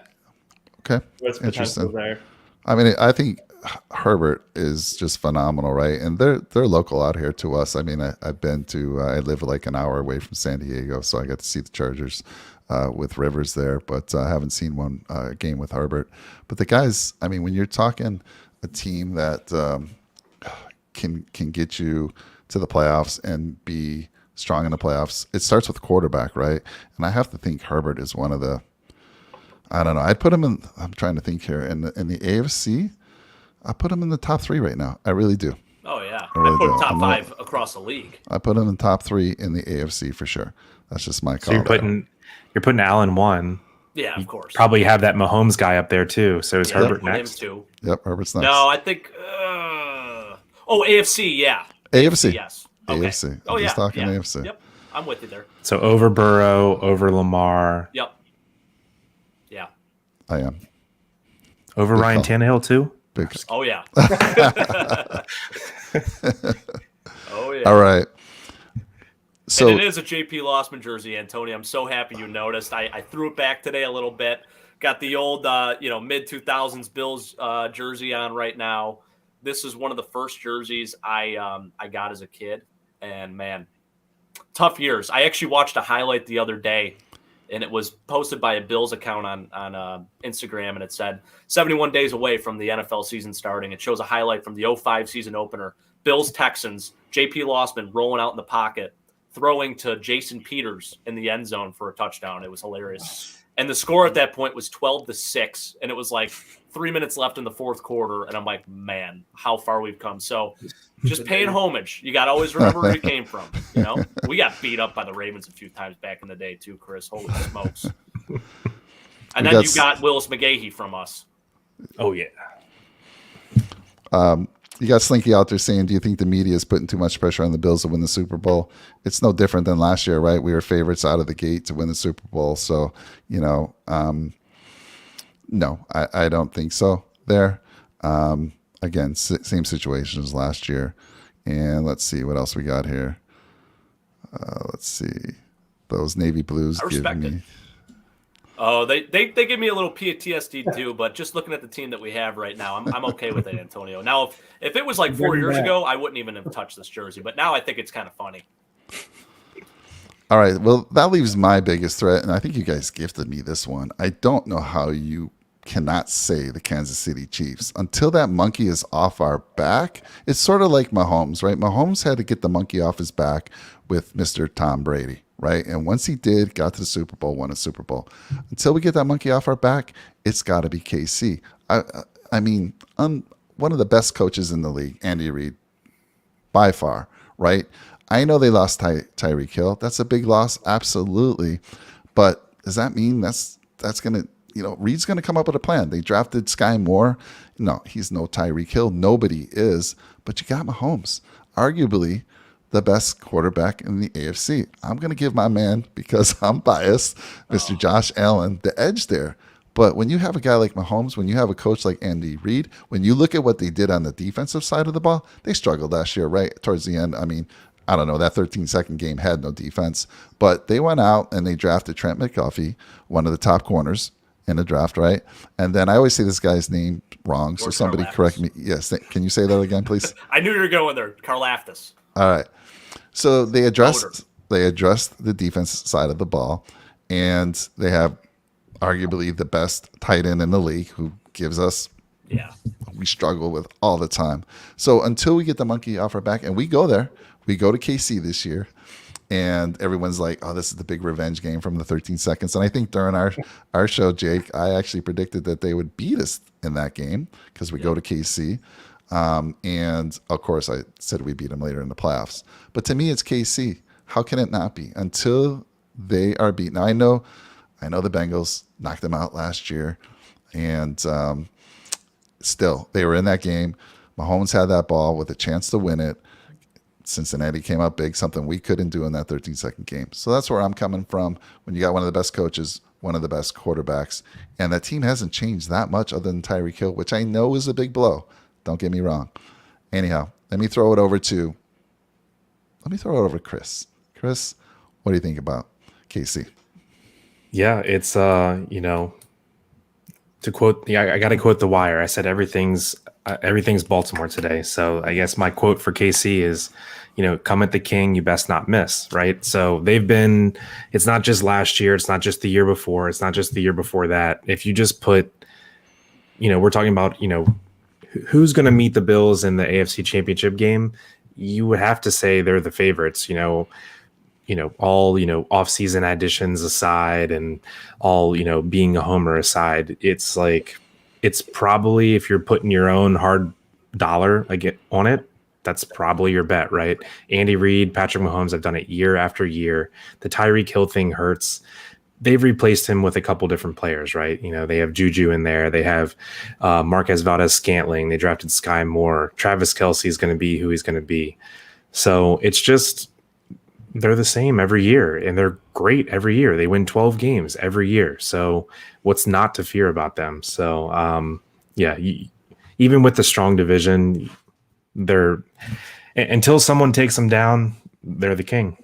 Okay. What's potential there? I mean, I think Herbert is just phenomenal, right? And they're local out here to us. I mean, I've been to I live like an hour away from San Diego, so I got to see the Chargers with Rivers there, but I haven't seen one game with Herbert. But the guys, I mean, when you're talking a team that can get you to the playoffs and be strong in the playoffs, it starts with quarterback, right? And I have to think Herbert is one of the, I don't know, I'd put him in, I'm trying to think here, in the AFC, I put him in the top 3 right now. I really do. Oh, yeah. I really I put him do. top 5 across the league. I put him in top 3 in the AFC for sure. That's just my call. So you're putting Allen 1. Yeah, of course. Probably have that Mahomes guy up there too. So is Herbert next? Too. Yep, Herbert's next. No, I think. AFC, yeah. AFC. Yes. Okay. AFC. I'm yeah. just talking yeah. AFC. Yep. I'm with you there. So over Burrow, over Lamar. Yep. Yeah. I am. Over Big Ryan call. Tannehill too? Big. Oh, yeah. Oh, yeah. All right. So and it is a JP Lossman jersey, Antonio. I'm so happy you noticed. I threw it back today a little bit. Got the old, mid 2000s Bills jersey on right now. This is one of the first jerseys I got as a kid, and man, tough years. I actually watched a highlight the other day, and it was posted by a Bills account on Instagram, and it said 71 days away from the NFL season starting. It shows a highlight from the 05 season opener. Bills Texans, JP Lossman rolling out in the pocket, throwing to Jason Peters in the end zone for a touchdown. It was hilarious. And the score at that point was 12-6, and it was like 3 minutes left in the fourth quarter. And I'm like, man, how far we've come. So just paying homage. You got to always remember where you came from. We got beat up by the Ravens a few times back in the day too, Chris. Holy smokes. And then you got Willis McGahee from us. Oh, yeah. you got Slinky out there saying, do you think the media is putting too much pressure on the Bills to win the Super Bowl? It's no different than last year, right? We were favorites out of the gate to win the Super Bowl. So, no, I don't think so there. Again, same situation as last year. And let's see what else we got here. Let's see. Those Navy Blues give me. Oh, they give me a little PTSD too, but just looking at the team that we have right now, I'm okay with it, Antonio. Now, if it was like 4 years ago, I wouldn't even have touched this jersey. But now I think it's kind of funny. All right. Well, that leaves my biggest threat, and I think you guys gifted me this one. I don't know how you cannot say the Kansas City Chiefs until that monkey is off our back. It's sort of like Mahomes, right? Mahomes had to get the monkey off his back with Mr. Tom Brady, right? And once he did, got to the Super Bowl, won a Super Bowl. Until we get that monkey off our back, it's got to be KC. I mean, one of the best coaches in the league, Andy Reid, by far, right? I know they lost Tyreek Hill. That's a big loss, absolutely. But does that mean that's going to, Reid's going to come up with a plan? They drafted Sky Moore. No, he's no Tyreek Hill. Nobody is. But you got Mahomes, arguably the best quarterback in the AFC. I'm going to give my man, because I'm biased, Mr. Josh Allen, the edge there. But when you have a guy like Mahomes, when you have a coach like Andy Reid, when you look at what they did on the defensive side of the ball, they struggled last year, right? Towards the end, I mean, I don't know, that 13-second game had no defense. But they went out and they drafted Trent McDuffie, one of the top corners in the draft, right? And then I always say this guy's name wrong, so somebody correct me. Yes, can you say that again, please? I knew you were going there. Karlaftis. All right. So they addressed the defense side of the ball, and they have arguably the best tight end in the league, who gives us we struggle with all the time. So until we get the monkey off our back, and we go there, we go to KC this year, and everyone's like, oh, this is the big revenge game from the 13 seconds. And I think during our show, Jake, I actually predicted that they would beat us in that game because we go to KC. And of course, I said we beat them later in the playoffs. But to me, it's KC. How can it not be until they are beaten? Now, I know the Bengals knocked them out last year, and still they were in that game. Mahomes had that ball with a chance to win it. Cincinnati came up big, something we couldn't do in that 13-second game. So that's where I'm coming from. When you got one of the best coaches, one of the best quarterbacks, and that team hasn't changed that much other than Tyreek Hill, which I know is a big blow. Don't get me wrong. Anyhow, let me throw it over to Chris. Chris, what do you think about KC? Yeah, it's to quote, I got to quote The Wire. I said everything's Baltimore today. So I guess my quote for KC is, come at the king, you best not miss, right? So it's not just last year, it's not just the year before, it's not just the year before that. If you just put, we're talking about, who's going to meet the Bills in the AFC Championship game, you would have to say they're the favorites, all, off-season additions aside and all, being a homer aside. It's like, it's probably, if you're putting your own hard dollar on it, that's probably your bet, right? Andy Reid, Patrick Mahomes have done it year after year. The Tyreek Hill thing hurts. They've replaced him with a couple different players, right? They have Juju in there. They have Marquez Valdez-Scantling. They drafted Sky Moore. Travis Kelce is going to be who he's going to be. So it's just, they're the same every year, and they're great every year. They win 12 games every year. So what's not to fear about them? So, even with the strong division, until someone takes them down, they're the king.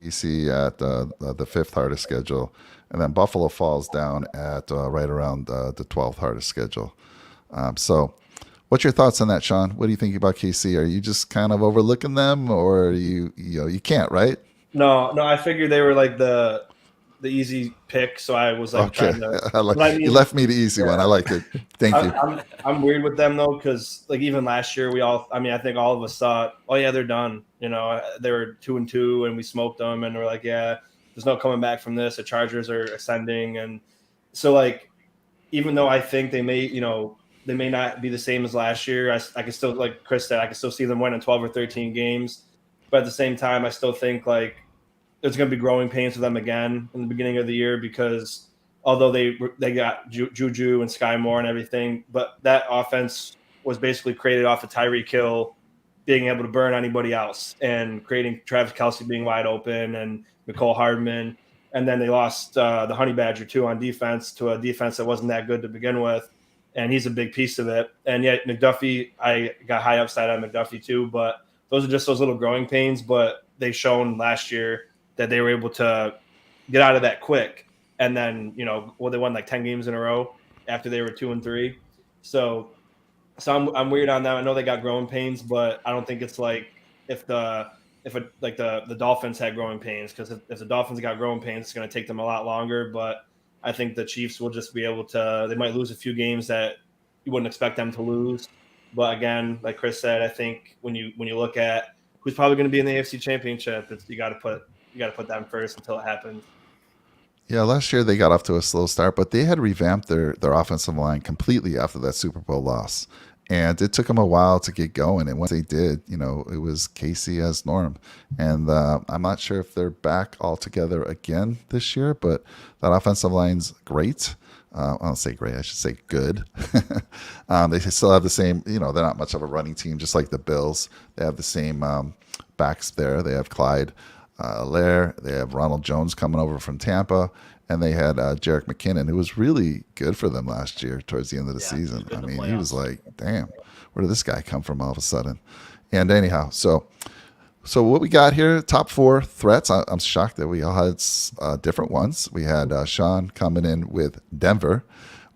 You see at the fifth hardest schedule, and then Buffalo falls down at right around the 12th hardest schedule. So what's your thoughts on that, Shawn? What do you think about KC? Are you just kind of overlooking them, or you can't, right? No, I figured they were like the easy pick, so I was like okay. trying to. You left me the easy one. I like it. Thank you. I'm weird with them though, because like even last year I think all of us thought, oh yeah, they're done. They were 2-2 and we smoked them, and we're like, yeah, there's no coming back from this. The Chargers are ascending, and so like even though I think they may not be the same as last year, I can still, like Chris said, I can still see them winning 12 or 13 games, but at the same time, I still think like there's going to be growing pains for them again in the beginning of the year, because although they got Juju and Sky Moore and everything, but that offense was basically created off of Tyreek Hill being able to burn anybody else and creating Travis Kelce being wide open and Mecole Hardman. And then they lost the Honey Badger too on defense, to a defense that wasn't that good to begin with. And he's a big piece of it. And yet McDuffie, I got high upside on McDuffie too, but those are just those little growing pains. But they've shown last year that they were able to get out of that quick. And then, they won like 10 games in a row after they were 2-3. So I'm weird on that. I know they got growing pains, but I don't think it's like if the Dolphins had growing pains, because if the Dolphins got growing pains, it's going to take them a lot longer. But I think the Chiefs will just be able to, they might lose a few games that you wouldn't expect them to lose. But again, like Chris said, I think when you look at who's probably going to be in the AFC Championship, you got to put them first until it happens. Yeah, last year they got off to a slow start, but they had revamped their offensive line completely after that Super Bowl loss. And it took them a while to get going. And once they did, it was KC as norm. And I'm not sure if they're back all together again this year, but that offensive line's great. I don't say great, I should say good. They still have the same, they're not much of a running team, just like the Bills. They have the same backs there. They have Clyde Allaire. They have Ronald Jones coming over from Tampa. And they had Jerick McKinnon, who was really good for them last year towards the end of the season. I mean, he was like, damn, where did this guy come from all of a sudden? And anyhow, so what we got here, top four threats. I'm shocked that we all had different ones. We had Shawn coming in with Denver.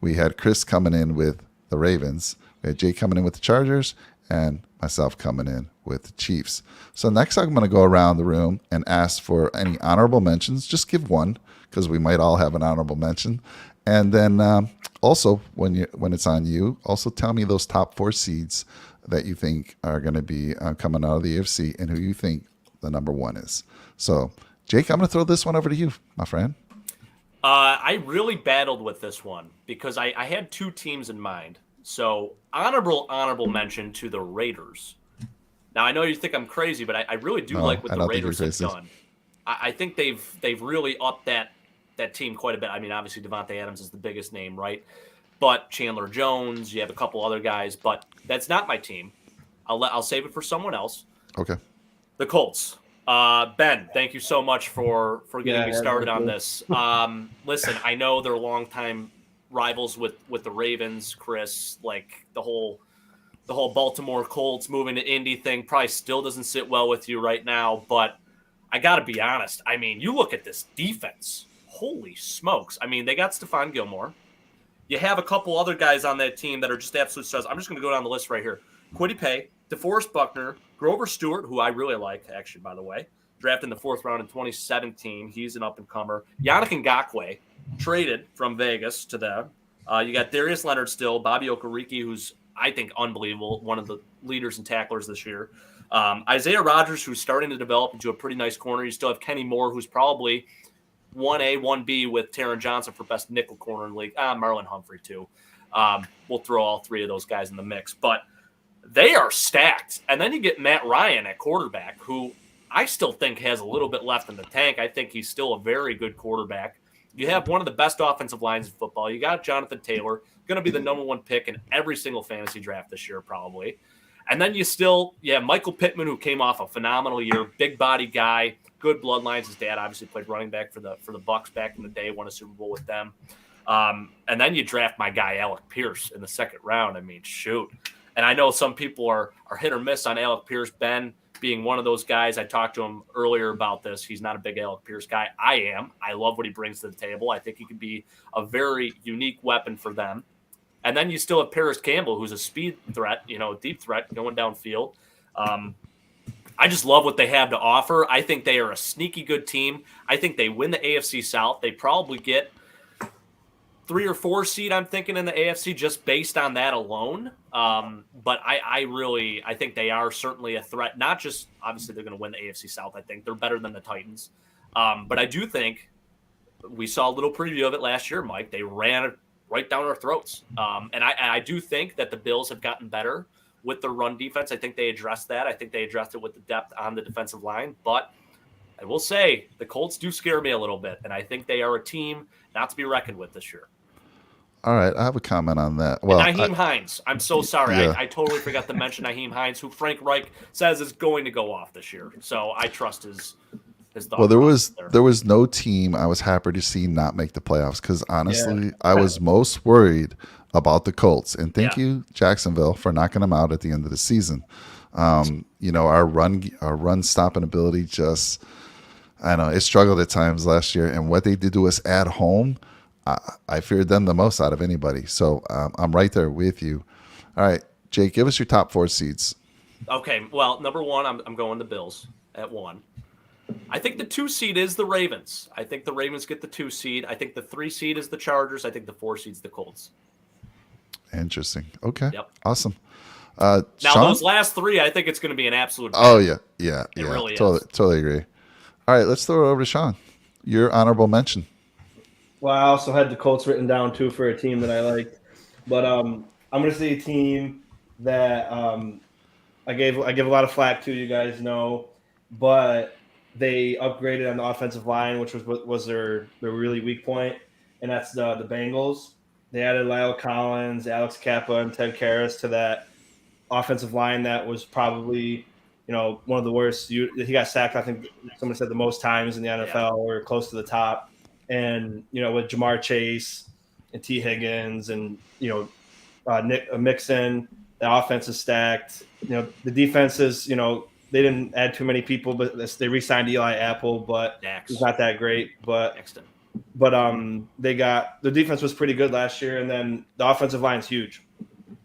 We had Chris coming in with the Ravens. We had Jay coming in with the Chargers, and myself coming in with the Chiefs. So next I'm going to go around the room and ask for any honorable mentions. Just give one, because we might all have an honorable mention. And then also, when it's on you, also tell me those top four seeds that you think are going to be coming out of the AFC and who you think the number one is. So, Jake, I'm going to throw this one over to you, my friend. I really battled with this one because I had two teams in mind. So honorable mention to the Raiders. Now I know you think I'm crazy, but I really do like what the Raiders have done. I think they've really upped that team quite a bit. I mean, obviously Devontae Adams is the biggest name, right? But Chandler Jones, you have a couple other guys, but that's not my team. I'll save it for someone else. Okay. The Colts. Ben, thank you so much for getting me started on this. Listen, I know they're longtime rivals with the Ravens, Chris. Like the whole Baltimore Colts moving to Indy thing probably still doesn't sit well with you right now. But I got to be honest. I mean, you look at this defense. Holy smokes! I mean, they got Stephon Gilmore. You have a couple other guys on that team that are just absolute stars. I'm just going to go down the list right here. Kwity Paye, DeForest Buckner, Grover Stewart, who I really like, actually, by the way, drafted in the 4th round in 2017. He's an up-and-comer. Yannick Ngakoue, traded from Vegas to them. You got Darius Leonard still, Bobby Okereke, who's, I think, unbelievable, one of the leaders and tacklers this year. Isaiah Rodgers, who's starting to develop into a pretty nice corner. You still have Kenny Moore, who's probably 1A, 1B with Taron Johnson for best nickel corner in the league. Marlon Humphrey, too. We'll throw all three of those guys in the mix. But they are stacked. And then you get Matt Ryan at quarterback, who I still think has a little bit left in the tank. I think he's still a very good quarterback. You have one of the best offensive lines in football. You got Jonathan Taylor, going to be the number 1 pick in every single fantasy draft this year, probably. And then you have Michael Pittman, who came off a phenomenal year, big body guy, good bloodlines. His dad obviously played running back for the Bucs back in the day, won a Super Bowl with them. And then you draft my guy Alec Pierce in the 2nd round. I mean, shoot. And I know some people are hit or miss on Alec Pierce. Ben being one of those guys. I talked to him earlier about this. He's not a big Alec Pierce guy. I am. I love what he brings to the table. I think he could be a very unique weapon for them. And then you still have Paris Campbell, who's a speed threat, deep threat going downfield. I just love what they have to offer. I think they are a sneaky good team. I think they win the AFC South. They probably get 3 or 4 seed, I'm thinking, in the AFC just based on that alone. But I think they are certainly a threat. Not just, obviously, they're going to win the AFC South. I think they're better than the Titans. But I do think we saw a little preview of it last year, Mike. They ran it right down our throats. And I do think that the Bills have gotten better with the run defense. I think they addressed that. I think they addressed it with the depth on the defensive line. But I will say the Colts do scare me a little bit, and I think they are a team not to be reckoned with this year. All right, I have a comment on that. Well, and Nyheim Hines, I'm so sorry. Yeah. I totally forgot to mention Nyheim Hines, who Frank Reich says is going to go off this year. So I trust his thought. Well, there was no team I was happy to see not make the playoffs because honestly, I was most worried about the Colts. And thank you, Jacksonville, for knocking them out at the end of the season. Our run stopping ability just, I know it struggled at times last year, and what they did to us at home, I feared them the most out of anybody. So I'm right there with you. All right, Jake, give us your top 4 seeds. Okay, well, number 1, I'm going the Bills at 1. I think the 2 seed is the Ravens. I think the Ravens get the 2 seed. I think the 3 seed is the Chargers. I think the 4 seed is the Colts. Interesting. Okay. Yep. Awesome. Now Shawn? those last 3, I think it's going to be an absolute. Oh yeah. It really totally agree. All right, let's throw it over to Shawn. Your honorable mention. Well, I also had the Colts written down too for a team that I liked, but I'm going to say a team that I give a lot of flack to. You guys know, but they upgraded on the offensive line, which was their really weak point, and that's the Bengals. They added Lyle Collins, Alex Kappa, and Ted Karras to that offensive line that was probably, one of the worst. He got sacked, I think someone said, the most times in the NFL, or close to the top. And, with Jamar Chase and T. Higgins and, Nick Mixon, the offense is stacked. The defense is, they didn't add too many people, but they re-signed Eli Apple, but he's not that great. But the defense was pretty good last year, and then the offensive line's huge,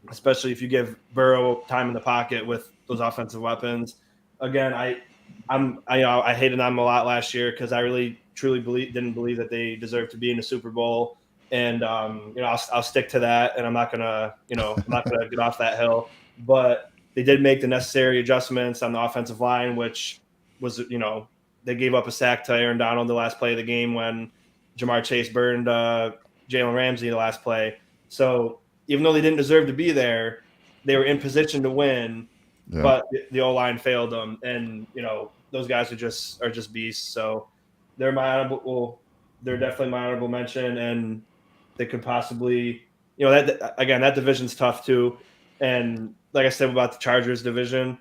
especially if you give Burrow time in the pocket with those offensive weapons. Again, I hated them a lot last year because I really truly didn't believe that they deserved to be in the Super Bowl, and I'll stick to that, and I'm not gonna get off that hill. But they did make the necessary adjustments on the offensive line, which was they gave up a sack to Aaron Donald the last play of the game when Jamar Chase burned Jalen Ramsey the last play. So even though they didn't deserve to be there, they were in position to win, but the O-line failed them. And, those guys are just beasts. So they're definitely my honorable mention, and they could possibly, that division's tough too. And like I said about the Chargers division,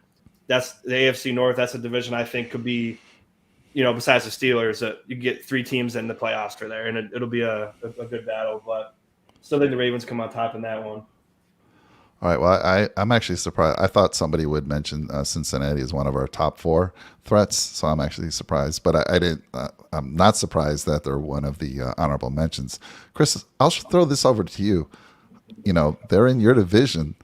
that's the AFC North. That's a division I think could be, besides the Steelers, you get 3 teams in the playoffs for there, and it'll be a good battle. But still think the Ravens come on top in that one. All right. Well, I'm actually surprised. I thought somebody would mention Cincinnati as one of our top 4 threats, so I'm actually surprised. But I didn't. I'm not surprised that they're one of the honorable mentions. Chris, I'll throw this over to you. They're in your division.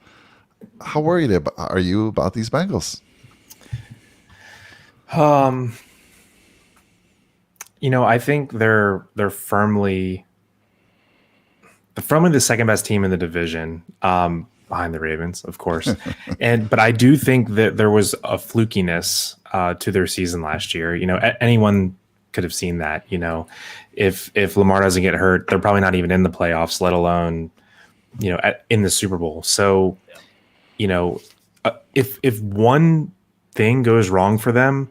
How worried are you about these Bengals? I think they're firmly the second best team in the division, behind the Ravens, of course. But I do think that there was a flukiness to their season last year. Anyone could have seen that. If Lamar doesn't get hurt, they're probably not even in the playoffs, let alone in the Super Bowl. So, if one thing goes wrong for them,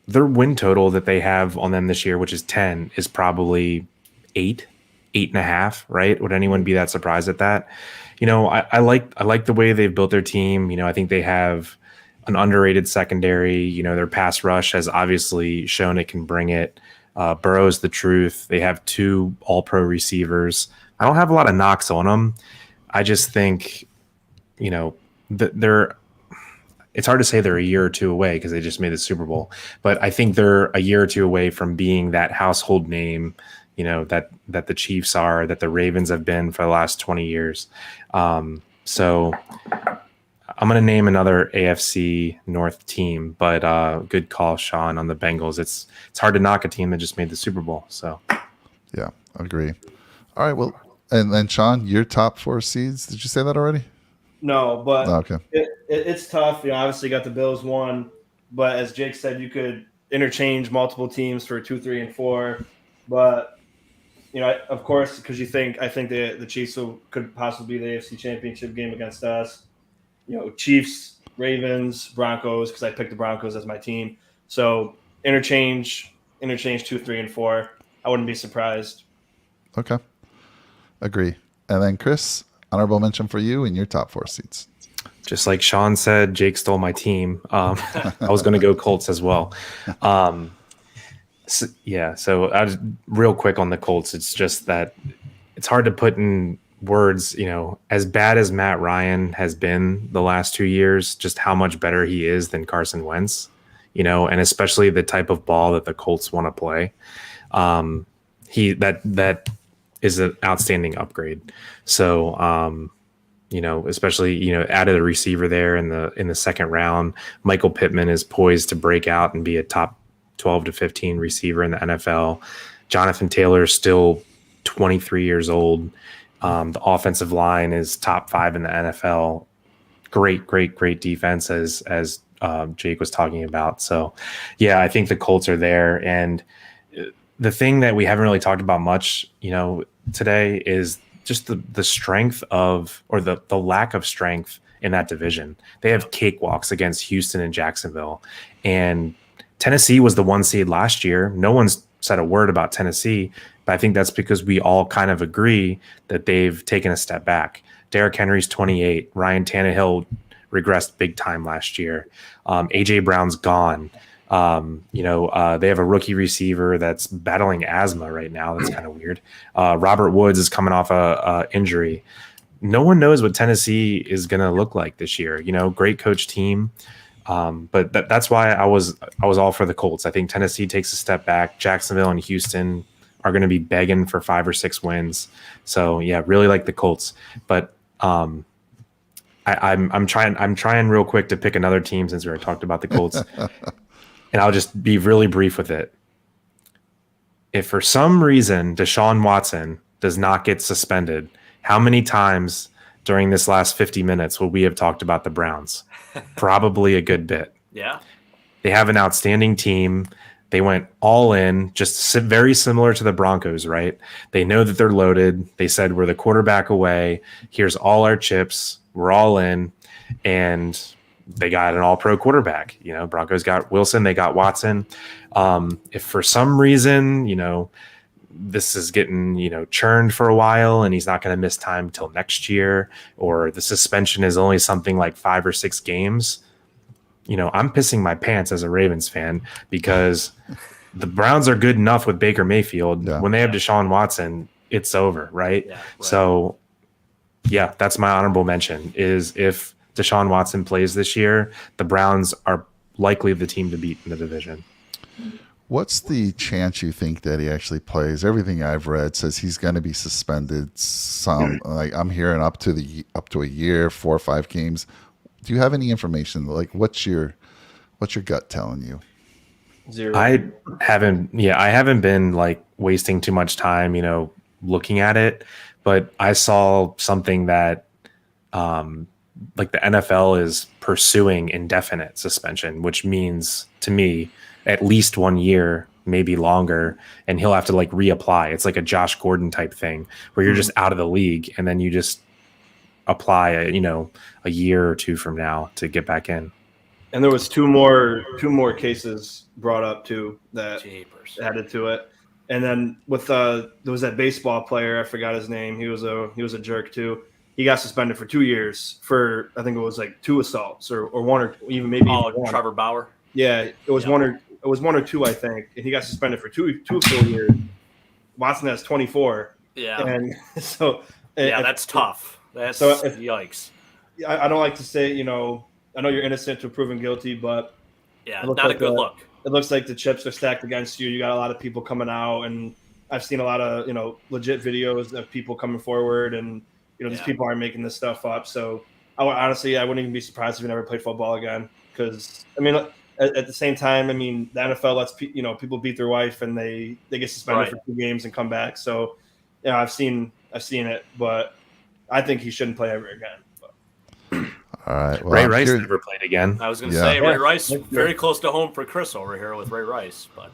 their win total that they have on them this year, which is 10, is probably 8.5, right? Would anyone be that surprised at that? I like the way they've built their team. I think they have an underrated secondary. Their pass rush has obviously shown it can bring it. Burrow's the truth. They have 2 all-pro receivers. I don't have a lot of knocks on them. I just think, it's hard to say they're a year or 2 away because they just made the Super Bowl. But I think they're a year or 2 away from being that household name, that the Chiefs are, that the Ravens have been for the last 20 years. So I'm going to name another AFC North team, but good call, Shawn, on the Bengals. It's hard to knock a team that just made the Super Bowl. So yeah, I agree. All right, well, and then Shawn, your top 4 seeds. Did you say that already? No, but okay. It's tough. Obviously got the Bills 1, but as Jake said, you could interchange multiple teams for 2, 3, and 4. But of course, because I think the Chiefs could possibly be the AFC Championship game against us. Chiefs, Ravens, Broncos, because I picked the Broncos as my team. So interchange 2, 3, and 4. I wouldn't be surprised. Okay, agree. And then Chris, honorable mention for you in your top 4 seats. Just like Shawn said, Jake stole my team. I was going to go Colts as well. So I was real quick on the Colts. It's just that it's hard to put in words, as bad as Matt Ryan has been the last 2 years, just how much better he is than Carson Wentz, and especially the type of ball that the Colts want to play. That is an outstanding upgrade. So, especially, added a receiver there in the second round. Michael Pittman is poised to break out and be a top 12 to 15 receiver in the NFL. Jonathan Taylor is still 23 years old. The offensive line is top 5 in the NFL. Great defense as Jake was talking about. So yeah, I think the Colts are there. And the thing that we haven't really talked about much, today is just the strength of, or the lack of strength in that division. They have cakewalks against Houston and Jacksonville, and Tennessee was the 1 seed last year. No one's said a word about Tennessee, but I think that's because we all kind of agree that they've taken a step back. Derrick Henry's 28. Ryan Tannehill regressed big time last year. AJ Brown's gone. They have a rookie receiver that's battling asthma right now. That's kind of weird. Robert Woods is coming off a injury. No one knows what Tennessee is going to look like this year. Great coach team. But that's why I was all for the Colts. I think Tennessee takes a step back. Jacksonville and Houston are going to be begging for 5 or 6 wins. So yeah, really like the Colts. But I'm trying real quick to pick another team since we already talked about the Colts. And I'll just be really brief with it. If for some reason Deshaun Watson does not get suspended, how many times during this last 50 minutes will we have talked about the Browns? Probably a good bit. Yeah. They have an outstanding team. They went all in, very similar to the Broncos, right? They know that they're loaded. They said, we're the quarterback away. Here's all our chips. We're all in. And they got an all-pro quarterback. Broncos got Wilson. They got Watson. If for some reason, this is getting, churned for a while and he's not going to miss time till next year, or the suspension is only something like 5 or 6 games, I'm pissing my pants as a Ravens fan, because the Browns are good enough with Baker Mayfield. Yeah. When they have Deshaun Watson, it's over, right? Yeah, right. So, yeah, that's my honorable mention, is if Deshaun Watson plays this year, the Browns are likely the team to beat in the division. What's the chance you think that he actually plays? Everything I've read says he's going to be suspended. Like I'm hearing up to a year, 4 or 5 games. Do you have any information? Like, what's your gut telling you? 0. I haven't been like wasting too much time, looking at it, but I saw something that, like the NFL is pursuing indefinite suspension, which means to me at least 1 year, maybe longer, and he'll have to like reapply. It's like a Josh Gordon type thing where you're just out of the league and then you just apply a year or 2 from now to get back in. And there was two more cases brought up too that added to it. And then with there was that baseball player, I forgot his name. He was a jerk too. He got suspended for 2 years for, I think it was like 2 assaults or 1 or even maybe. Oh, Trevor Bauer. Yeah, it was 1 or 2, I think, and he got suspended for two full years. Watson has 24. Yeah, and so that's tough. Yikes. I don't like to say, I know you're innocent to proven guilty, but not a good look. It looks like the chips are stacked against you. You got a lot of people coming out, and I've seen a lot of legit videos of people coming forward, and these people aren't making this stuff up. So I wouldn't even be surprised if he never played football again, because at the same time, the NFL lets people beat their wife and they get suspended for 2 games and come back. So I've seen it, but I think he shouldn't play ever again. All right. Well, Ray Rice never played again. I was going to say Ray Rice, very close to home for Chris over here with Ray Rice, but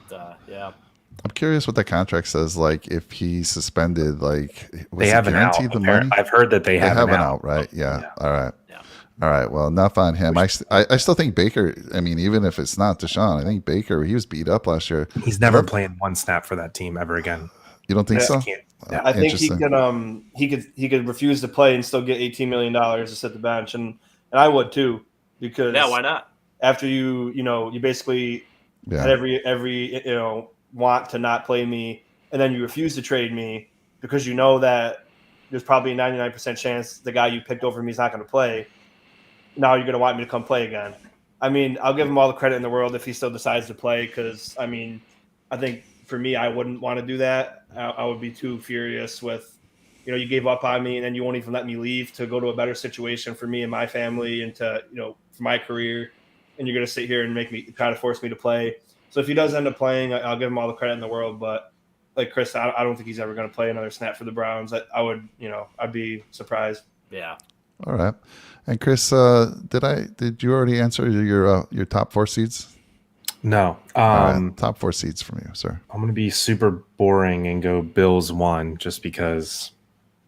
I'm curious what the contract says. Like, if he's suspended, like, they have an out. The money? I've heard that they have an out, right? Yeah. All right. Yeah. All right. Well, enough on him. I still think Baker. Even if it's not Deshaun, I think Baker. He was beat up last year. He's never playing 1 snap for that team ever again. You don't think so? I think he could refuse to play and still get $18 million to sit the bench, and I would too, because why not? After you basically had every want to not play me, and then you refuse to trade me because you know that there's probably a 99% chance the guy you picked over me is not going to play. Now you're going to want me to come play again. I'll give him all the credit in the world if he still decides to play, because I think for me, I wouldn't want to do that. I would be too furious with, you gave up on me and then you won't even let me leave to go to a better situation for me and my family and to, for my career. And you're going to sit here and try to force me to play. So if he does end up playing, I'll give him all the credit in the world. But like Chris, I don't think he's ever going to play another snap for the Browns. I would, I'd be surprised. Yeah. All right. And Chris, did you already answer your top 4 seeds? No. Right. Top 4 seeds from you, sir. I'm going to be super boring and go Bills 1, just because,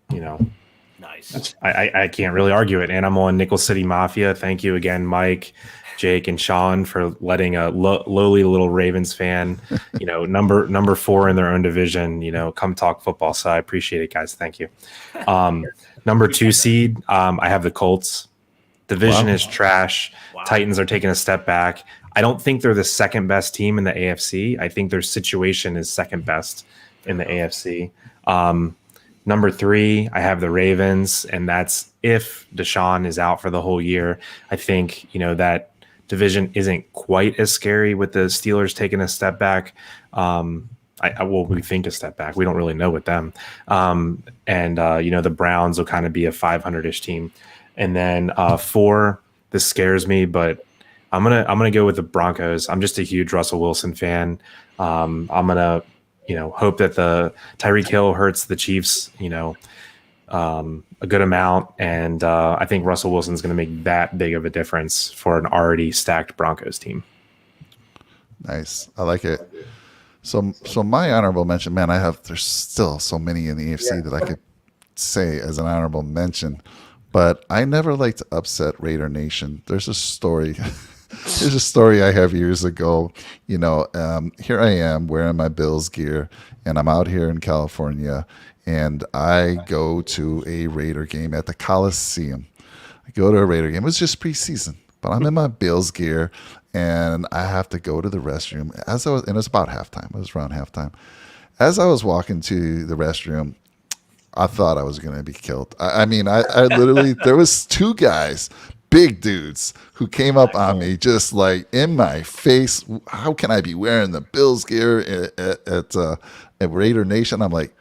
nice. I can't really argue it. And I'm on Nickel City Mafia. Thank you again, Mike, Jake, and Shawn, for letting a lowly little Ravens fan, number 4 in their own division, come talk football. So I appreciate it, guys. Thank you. Number 2 seed, I have the Colts. Division is trash. Wow. Titans are taking a step back. I don't think they're the second best team in the AFC. I think their situation is second best in the AFC. Number 3, I have the Ravens, and that's if Deshaun is out for the whole year. I think, that division isn't quite as scary with the Steelers taking a step back. We think a step back. We don't really know with them. The Browns will kind of be a 500-ish team. And then 4, this scares me, but I'm gonna go with the Broncos. I'm just a huge Russell Wilson fan. I'm gonna hope that the Tyreek Hill hurts the Chiefs a good amount, and I think Russell Wilson's gonna make that big of a difference for an already stacked Broncos team. Nice. I like it. So my honorable mention, man, there's still so many in the AFC that I could say as an honorable mention, but I never like to upset Raider Nation. There's a story. There's a story I have years ago. Here I am wearing my Bills gear, and I'm out here in California, and I go to a Raider game at the Coliseum. I go to a Raider game. It was just preseason, but I'm in my Bills gear, and I have to go to the restroom. And it was about halftime. It was around halftime. As I was walking to the restroom, I thought I was going to be killed. I mean, I literally, there was two guys, big dudes, who came up on me just like in my face. How can I be wearing the Bills gear at Raider Nation? I'm like,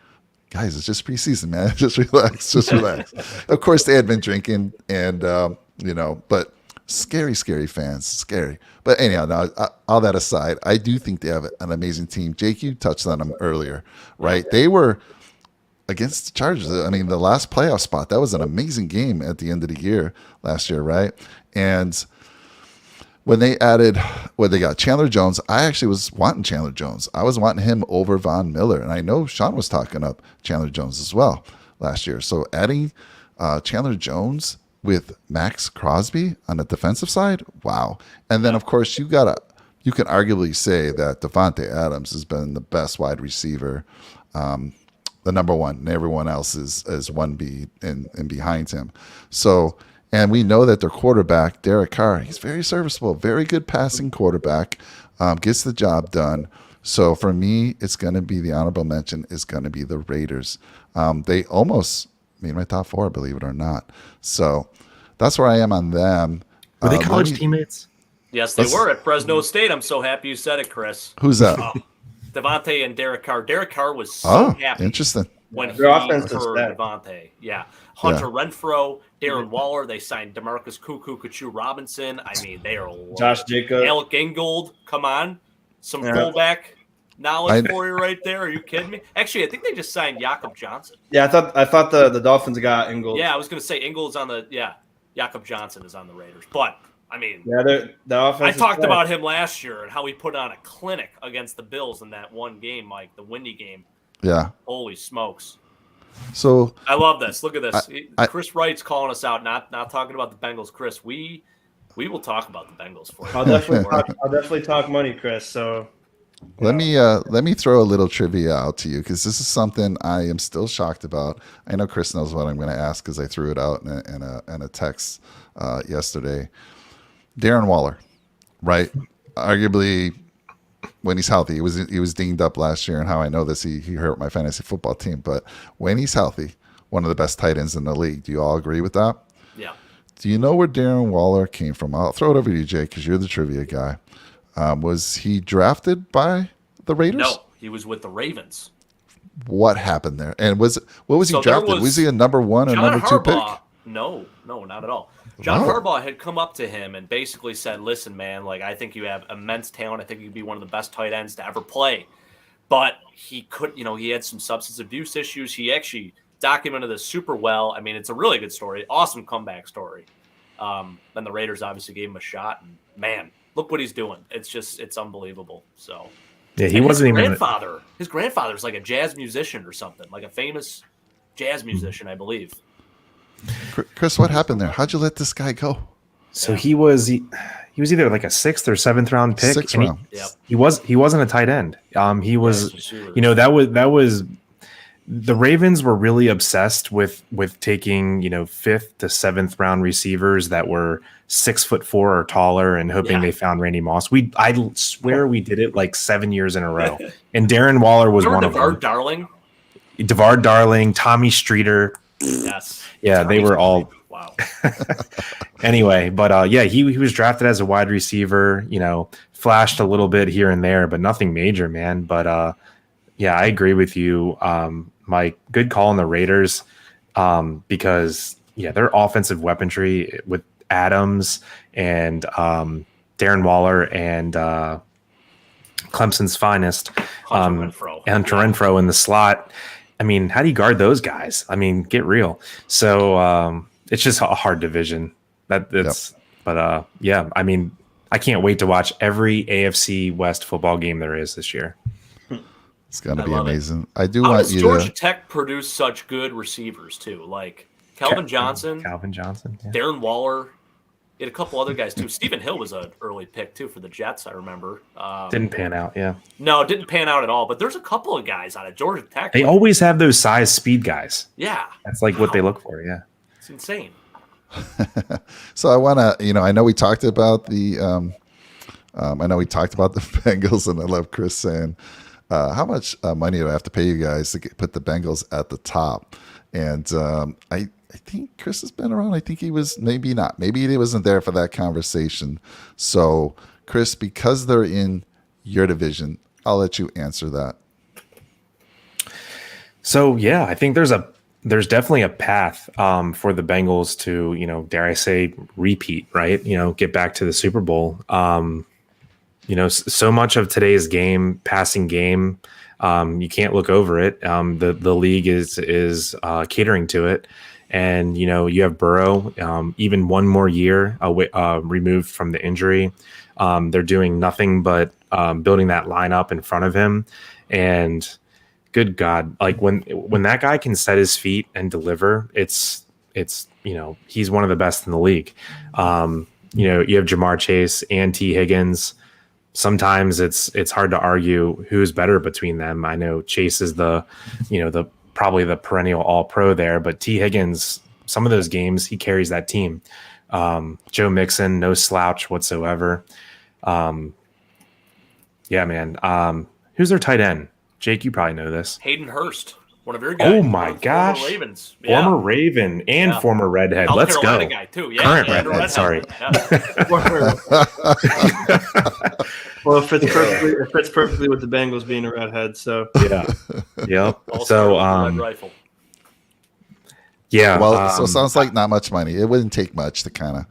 guys, it's just preseason, man. Just relax, just relax. Of course, they had been drinking, and but scary fans, scary. But anyhow, now all that aside, I do think they have an amazing team. Jake, you touched on them earlier, right? They were against the Chargers. I mean, the last playoff spot, that was an amazing game at the end of the year last year, right? And when they got Chandler Jones, I actually was wanting Chandler Jones. I was wanting him over Von Miller. And I know Shawn was talking up Chandler Jones as well last year. So adding Chandler Jones with Max Crosby on the defensive side, wow. And then, of course, you can arguably say that Devontae Adams has been the best wide receiver, the number one, and everyone else is 1B and behind him. So, and we know that their quarterback, Derek Carr, he's very serviceable, very good passing quarterback, gets the job done. So for me, it's going to be the honorable mention is going to be the Raiders. They almost made my top 4, believe it or not. So that's where I am on them. Were they college teammates? Yes, they were at Fresno State. I'm so happy you said it, Chris. Who's that? Devontae and Derek Carr. Derek Carr was so happy interesting. when he heard Devontae. Yeah. Hunter Renfrow, Darren Waller. They signed DeMarcus Kachu Robinson. I mean, they are Josh Jacobs. Alec Ingold. Come on. Some fullback knowledge for you right there. Are you kidding me? Actually, I think they just signed Jakob Johnson. Yeah, I thought the Dolphins got Ingold. Yeah, I was going to say Ingold's on the Jakob Johnson is on the Raiders. But I mean, the offense. I talked about him last year and how he put on a clinic against the Bills in that one game, Mike, the windy game. Yeah. Holy smokes. So I love this. Look at this. Chris Wright's calling us out, not talking about the Bengals. Chris, we will talk about the Bengals for you. I'll definitely talk money, Chris. So let me throw a little trivia out to you, because this is something I am still shocked about. I know Chris knows what I'm going to ask because I threw it out in a text yesterday. Darren Waller, right? Arguably, when he's healthy, he was dinged up last year, and how I know this, he hurt my fantasy football team. But when he's healthy, one of the best tight ends in the league. Do you all agree with that? Yeah. Do you know where Darren Waller came from? I'll throw it over to you, Jake, because you're the trivia guy. Was he drafted by the Raiders? No, he was with the Ravens. What happened there? And what was he drafted? Was he a number 1 or number 2 pick? No, not at all. John Harbaugh had come up to him and basically said, listen, man, like, I think you have immense talent. I think you'd be one of the best tight ends to ever play. But he he had some substance abuse issues. He actually documented this super well. I mean, it's a really good story. Awesome comeback story. Then the Raiders obviously gave him a shot. And, man, look what he's doing. It's unbelievable. So, yeah, he wasn't even his grandfather's like a jazz musician or something, like a famous jazz musician, I believe. Chris, what happened there? How'd you let this guy go? So he was either like a 6th or 7th round pick. 6th round. He wasn't a tight end. He was, that was the Ravens were really obsessed with taking 5th to 7th round receivers that were 6'4" or taller, and hoping they found Randy Moss. I swear we did it like 7 years in a row. And Darren Waller was one of them. DeVard Darling, Tommy Streeter. Yes. Yeah, they were all wow. Anyway, but he was drafted as a wide receiver, flashed a little bit here and there, but nothing major, man. But I agree with you, Mike. Good call on the Raiders, because their offensive weaponry with Adams and Darren Waller and Clemson's finest, Hunter Renfrow in the slot. I mean, how do you guard those guys? I mean, get real. So it's just a hard division. But I mean, I can't wait to watch every AFC West football game there is this year. It's gonna I be love it. amazing. I do How want does you Georgia to. Tech produce such good receivers too? Like Calvin Johnson, Yeah. Darren Waller, he had a couple other guys too. Stephen Hill was an early pick too for the Jets, I remember. Didn't pan out, yeah. No, it didn't pan out at all. But there's a couple of guys out of Georgia Tech. They always have those size speed guys. Yeah. That's like what they look for, yeah. It's insane. So I want to, I know we talked about the Bengals, and I love Chris saying, how much money do I have to pay you guys to put the Bengals at the top? And I think Chris has been around. I think he was, maybe not. Maybe he wasn't there for that conversation. So, Chris, because they're in your division, I'll let you answer that. So, yeah, I think there's definitely a path for the Bengals to, dare I say, repeat, right? Get back to the Super Bowl. So much of today's passing game, you can't look over it. The league is catering to it. And, you have Burrow, even one more year removed from the injury. They're doing nothing but building that lineup in front of him. And good God, like when that guy can set his feet and deliver, it's he's one of the best in the league. You have Jamar Chase and T. Higgins. Sometimes it's hard to argue who's better between them. I know Chase is probably the perennial all-pro there, but T. Higgins, some of those games, he carries that team. Joe Mixon, no slouch whatsoever. Yeah, man. Who's their tight end? Jake, you probably know this. Hayden Hurst, one of your guys. Oh, my gosh. Former Ravens. Former Raven and former Redhead. South Let's Carolina go. Guy too. Yeah, Current and Redhead, sorry. Well, it fits perfectly with the Bengals being a redhead. So Yeah. Yep. Also, Red Rifle. Yeah. Well, so it sounds like not much money. It wouldn't take much to kind of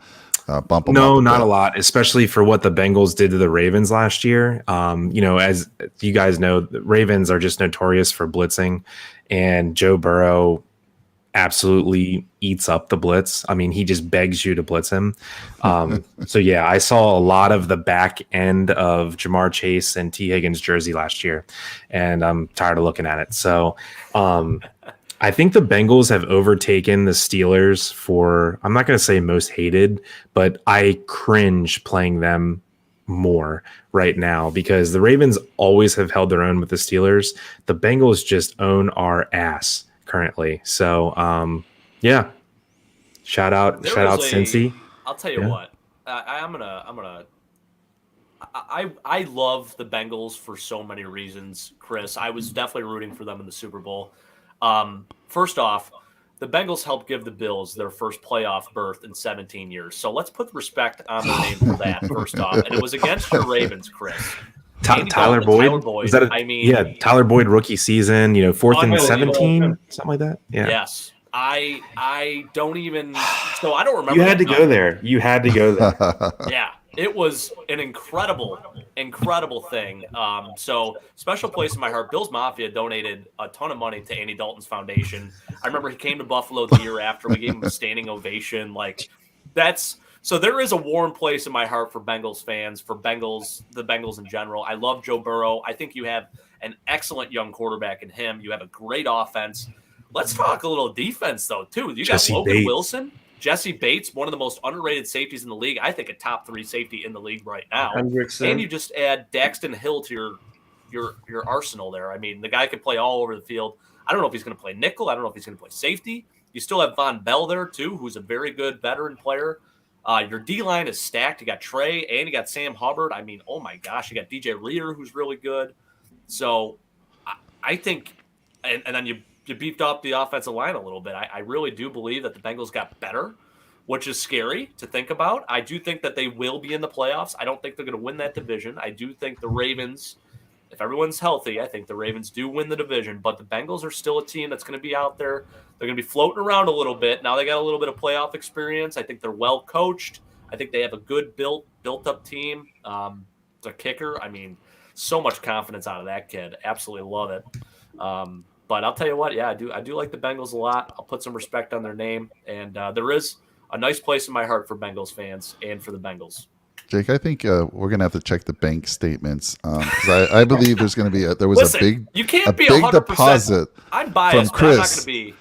bump them up. No, a not bit. a lot, especially for what the Bengals did to the Ravens last year. As you guys know, the Ravens are just notorious for blitzing, and Joe Burrow absolutely eats up the blitz. I mean, he just begs you to blitz him. So yeah, I saw a lot of the back end of Jamar Chase and T. Higgins jersey last year, and I'm tired of looking at it. So I think the Bengals have overtaken the Steelers for, I'm not going to say most hated, but I cringe playing them more right now because the Ravens always have held their own with the Steelers. The Bengals just own our ass currently. So, yeah, shout out Cincy. I'll tell you what, I love the Bengals for so many reasons, Chris. I was definitely rooting for them in the Super Bowl. First off, the Bengals helped give the Bills their first playoff berth in 17 years. So let's put respect on their name for that, first off. And it was against your Ravens, Chris. Tyler Boyd. Was that Tyler Boyd rookie season, 4th and 17, something like that. Yeah. Yes. I don't even, so I don't remember. You had to go there. Yeah. It was an incredible thing. So special place in my heart. Bills Mafia donated a ton of money to Andy Dalton's foundation. I remember he came to Buffalo the year after. We gave him a standing ovation. So there is a warm place in my heart for Bengals fans, for the Bengals in general. I love Joe Burrow. I think you have an excellent young quarterback in him. You have a great offense. Let's talk a little defense, though, too. You got Logan Wilson. Jesse Bates, one of the most underrated safeties in the league. I think a top 3 safety in the league right now. Hendrickson. And you just add Daxton Hill to your arsenal there. I mean, the guy can play all over the field. I don't know if he's going to play nickel. I don't know if he's going to play safety. You still have Von Bell there, too, who's a very good veteran player. Your D-line is stacked. You got Trey and you got Sam Hubbard. I mean, oh, my gosh. You got DJ Reader, who's really good. So I think – and then you beefed up the offensive line a little bit. I really do believe that the Bengals got better, which is scary to think about. I do think that they will be in the playoffs. I don't think they're going to win that division. I do think the Ravens, if everyone's healthy, I think the Ravens do win the division. But the Bengals are still a team that's going to be out there. They're going to be floating around a little bit. Now they got a little bit of playoff experience. I think they're well coached. I think they have a good built-up team. The kicker, I mean, so much confidence out of that kid. Absolutely love it. But I'll tell you what, yeah, I do like the Bengals a lot. I'll put some respect on their name. And there is a nice place in my heart for Bengals fans and for the Bengals. Jake, I think we're gonna have to check the bank statements because I believe there's gonna be a Listen, you can't be 100%. Deposit I'm biased, from but I'm not Chris. going to be.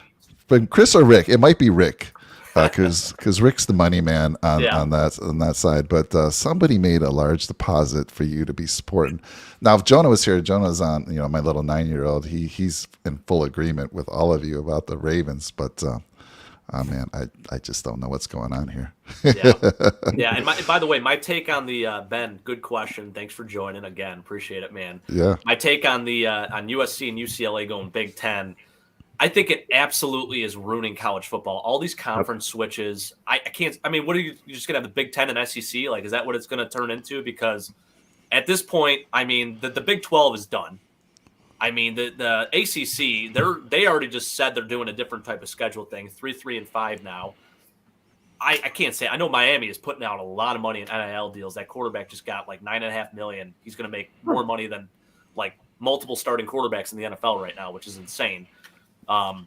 From Chris or Rick. It might be Rick because Rick's the money man on that side. But somebody made a large deposit for you to be supporting. Now, if Jonah was here, Jonah's on. My little 9-year-old. He's in full agreement with all of you about the Ravens, but. Oh man, I just don't know what's going on here. Yeah. And by the way, my take on the Ben, good question. Thanks for joining again. Appreciate it, man. Yeah. My take on the on USC and UCLA going Big Ten. I think it absolutely is ruining college football. All these conference switches. I can't. I mean, what are you just gonna have the Big Ten and SEC? Like, is that what it's gonna turn into? Because at this point, I mean, the Big 12 is done. I mean, the ACC, they already just said they're doing a different type of schedule thing, 3, 3, and 5 now. I can't say. I know Miami is putting out a lot of money in NIL deals. That quarterback just got like $9.5 million. He's going to make more money than like multiple starting quarterbacks in the NFL right now, which is insane.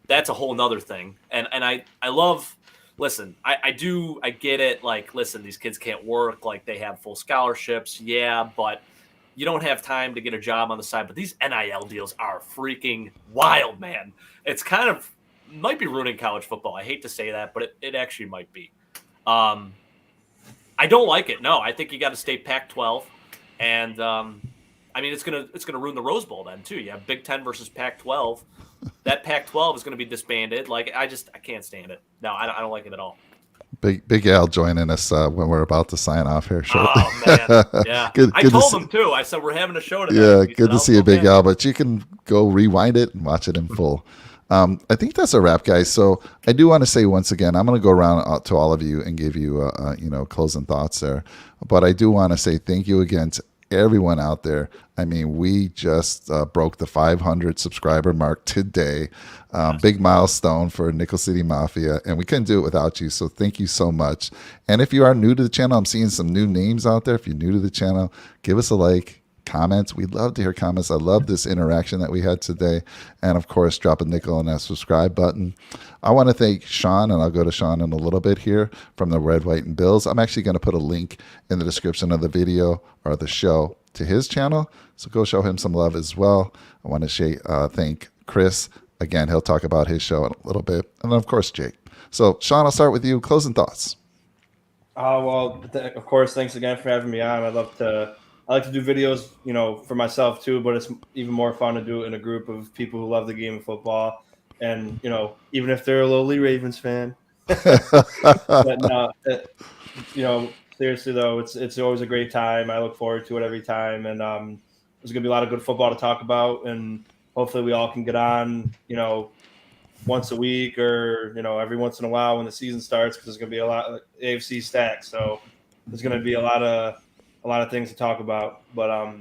That's a whole nother thing. And I love. Listen, I get it. Like, listen, these kids can't work. Like, they have full scholarships. Yeah, but you don't have time to get a job on the side, but these NIL deals are freaking wild, man. It's kind of might be ruining college football. I hate to say that, but it actually might be. I don't like it. No, I think you got to stay Pac-12, and I mean it's gonna ruin the Rose Bowl then too. You have Big Ten versus Pac-12. That Pac-12 is going to be disbanded. Like I can't stand it. No, I don't like it at all. Big Al joining us when we're about to sign off here shortly. Oh man, yeah. I told him too. I said we're having a show today. Yeah, good to see you, Big Al. But you can go rewind it and watch it in full. I think that's a wrap, guys. So I do want to say once again, I'm going to go around to all of you and give you, closing thoughts there. But I do want to say thank you again to everyone out there. I mean, we just broke the 500 subscriber mark today. Big milestone for Nickel City Mafia, and we couldn't do it without you. So thank you so much. And if you are new to the channel, I'm seeing some new names out there. If you're new to the channel, give us a like, comments. We'd love to hear comments. I love this interaction that we had today. And of course, drop a nickel on that subscribe button. I want to thank Shawn, and I'll go to Shawn in a little bit here from the Red, White, and Bills. I'm actually going to put a link in the description of the video or the show to his channel. So go show him some love as well. I want to thank Chris. Again, he'll talk about his show in a little bit. And then, of course, Jake. So, Shawn, I'll start with you. Closing thoughts. Of course, thanks again for having me on. I like to do videos, for myself too, but it's even more fun to do it in a group of people who love the game of football. And, even if they're a lowly Ravens fan. But no, seriously though, it's always a great time. I look forward to it every time. And there's going to be a lot of good football to talk about. And hopefully we all can get on, once a week or, every once in a while when the season starts, because there's going to be a lot of AFC stacks. So there's going to be a lot of things to talk about. But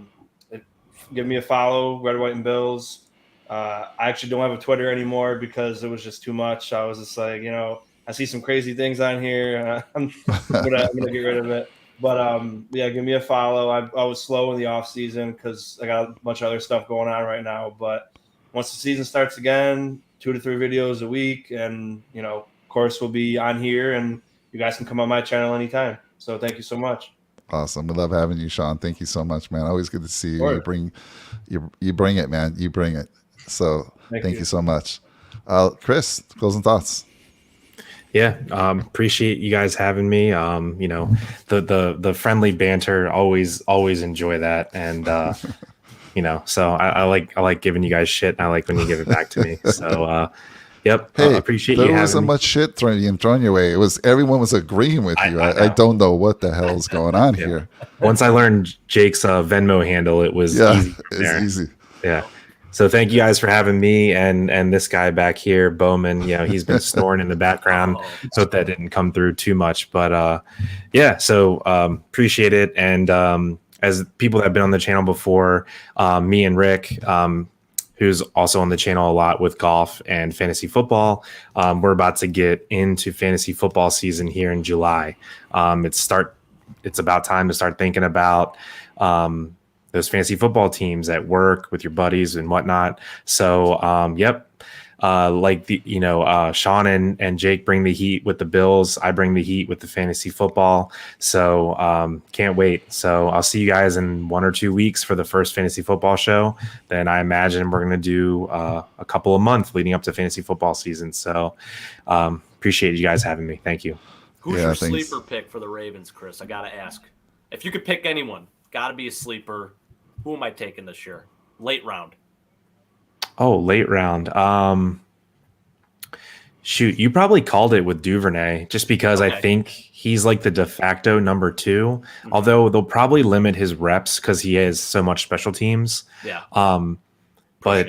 give me a follow, Red, White, and Bills. I actually don't have a Twitter anymore because it was just too much. I was just like, I see some crazy things on here. I'm gonna get rid of it. But give me a follow. I was slow in the off season because I got a bunch of other stuff going on right now. But once the season starts again, 2 to 3 videos a week, and of course we'll be on here, and you guys can come on my channel anytime. So thank you so much. Awesome. We love having you, Shawn. Thank you so much, man. Always good to see you. Sure. You bring it, man. You bring it. So thank you so much. Chris, closing thoughts. Yeah, appreciate you guys having me. The friendly banter, always enjoy that, and so I like giving you guys shit, and I like when you give it back to me. So yep, hey, appreciate you having me. There wasn't much shit thrown your way. Everyone was agreeing with you. I don't know what the hell is going on here. Once I learned Jake's Venmo handle, it was easy. It's easy. Yeah. So thank you guys for having me and this guy back here, Bowman. He's been snoring in the background. Hope that didn't come through too much, but so appreciate it. And as people that have been on the channel before, me and Rick, who's also on the channel a lot with golf and fantasy football, we're about to get into fantasy football season here in July. It's about time to start thinking about those fantasy football teams at work with your buddies and whatnot. So, like Shawn and Jake bring the heat with the Bills. I bring the heat with the fantasy football. So can't wait. So I'll see you guys in 1 or 2 weeks for the first fantasy football show. Then I imagine we're going to do a couple of months leading up to fantasy football season. So appreciate you guys having me. Thank you. Who's your sleeper pick for the Ravens, Chris? I got to ask. If you could pick anyone, got to be a sleeper. Who am I taking this year? Late round. Oh, late round. Shoot, you probably called it with Duvernay just because I think he's like the de facto number 2, although they'll probably limit his reps because he has so much special teams. Yeah. But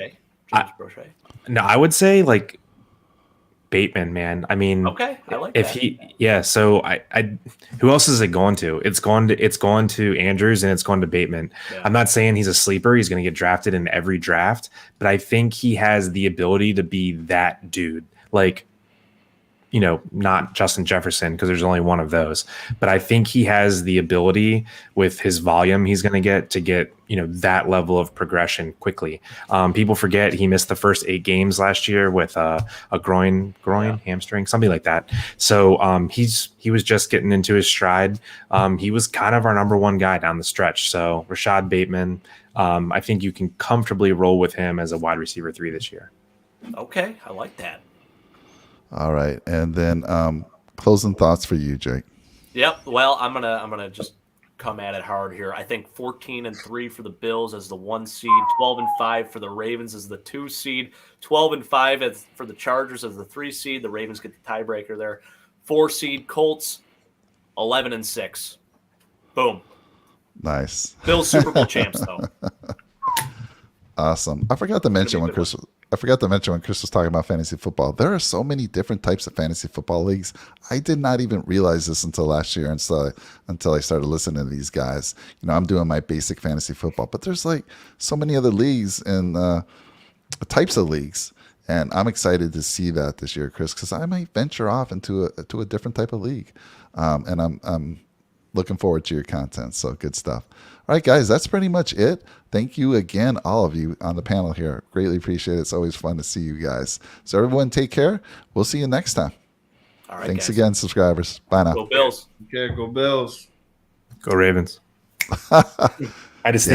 no, I would say like Bateman, man. I mean, okay, I like if that. So I who else is it going to? It's going to Andrews and it's going to Bateman. Yeah. I'm not saying he's a sleeper. He's going to get drafted in every draft, but I think he has the ability to be that dude. Like, not Justin Jefferson because there's only one of those, but I think he has the ability with his volume he's going to get, that level of progression quickly. People forget he missed the first 8 games last year with a groin, hamstring, something like that. So he was just getting into his stride. He was kind of our number 1 guy down the stretch. So Rashad Bateman, I think you can comfortably roll with him as a wide receiver 3 this year. Okay, I like that. All right, and then closing thoughts for you, Jake. Yep. Well, I'm gonna just come at it hard here. I think 14-3 for the Bills as the 1 seed, 12-5 for the Ravens as the 2 seed, 12-5 for the Chargers as the 3 seed. The Ravens get the tiebreaker there. 4 seed Colts, 11-6. Boom. Nice. Bills Super Bowl champs though. Awesome. I forgot to mention when Chris was talking about fantasy football. There are so many different types of fantasy football leagues. I did not even realize this until last year, until I started listening to these guys. I'm doing my basic fantasy football, but there's like so many other leagues and types of leagues, and I'm excited to see that this year, Chris, because I might venture off into a different type of league, and I'm looking forward to your content. So good stuff. All right, guys, that's pretty much it. Thank you again, all of you on the panel here. Greatly appreciate it. It's always fun to see you guys. So everyone take care. We'll see you next time. All right, Thanks guys. again, subscribers. Bye now. Go Bills. Okay, go Bills. Go Ravens. I just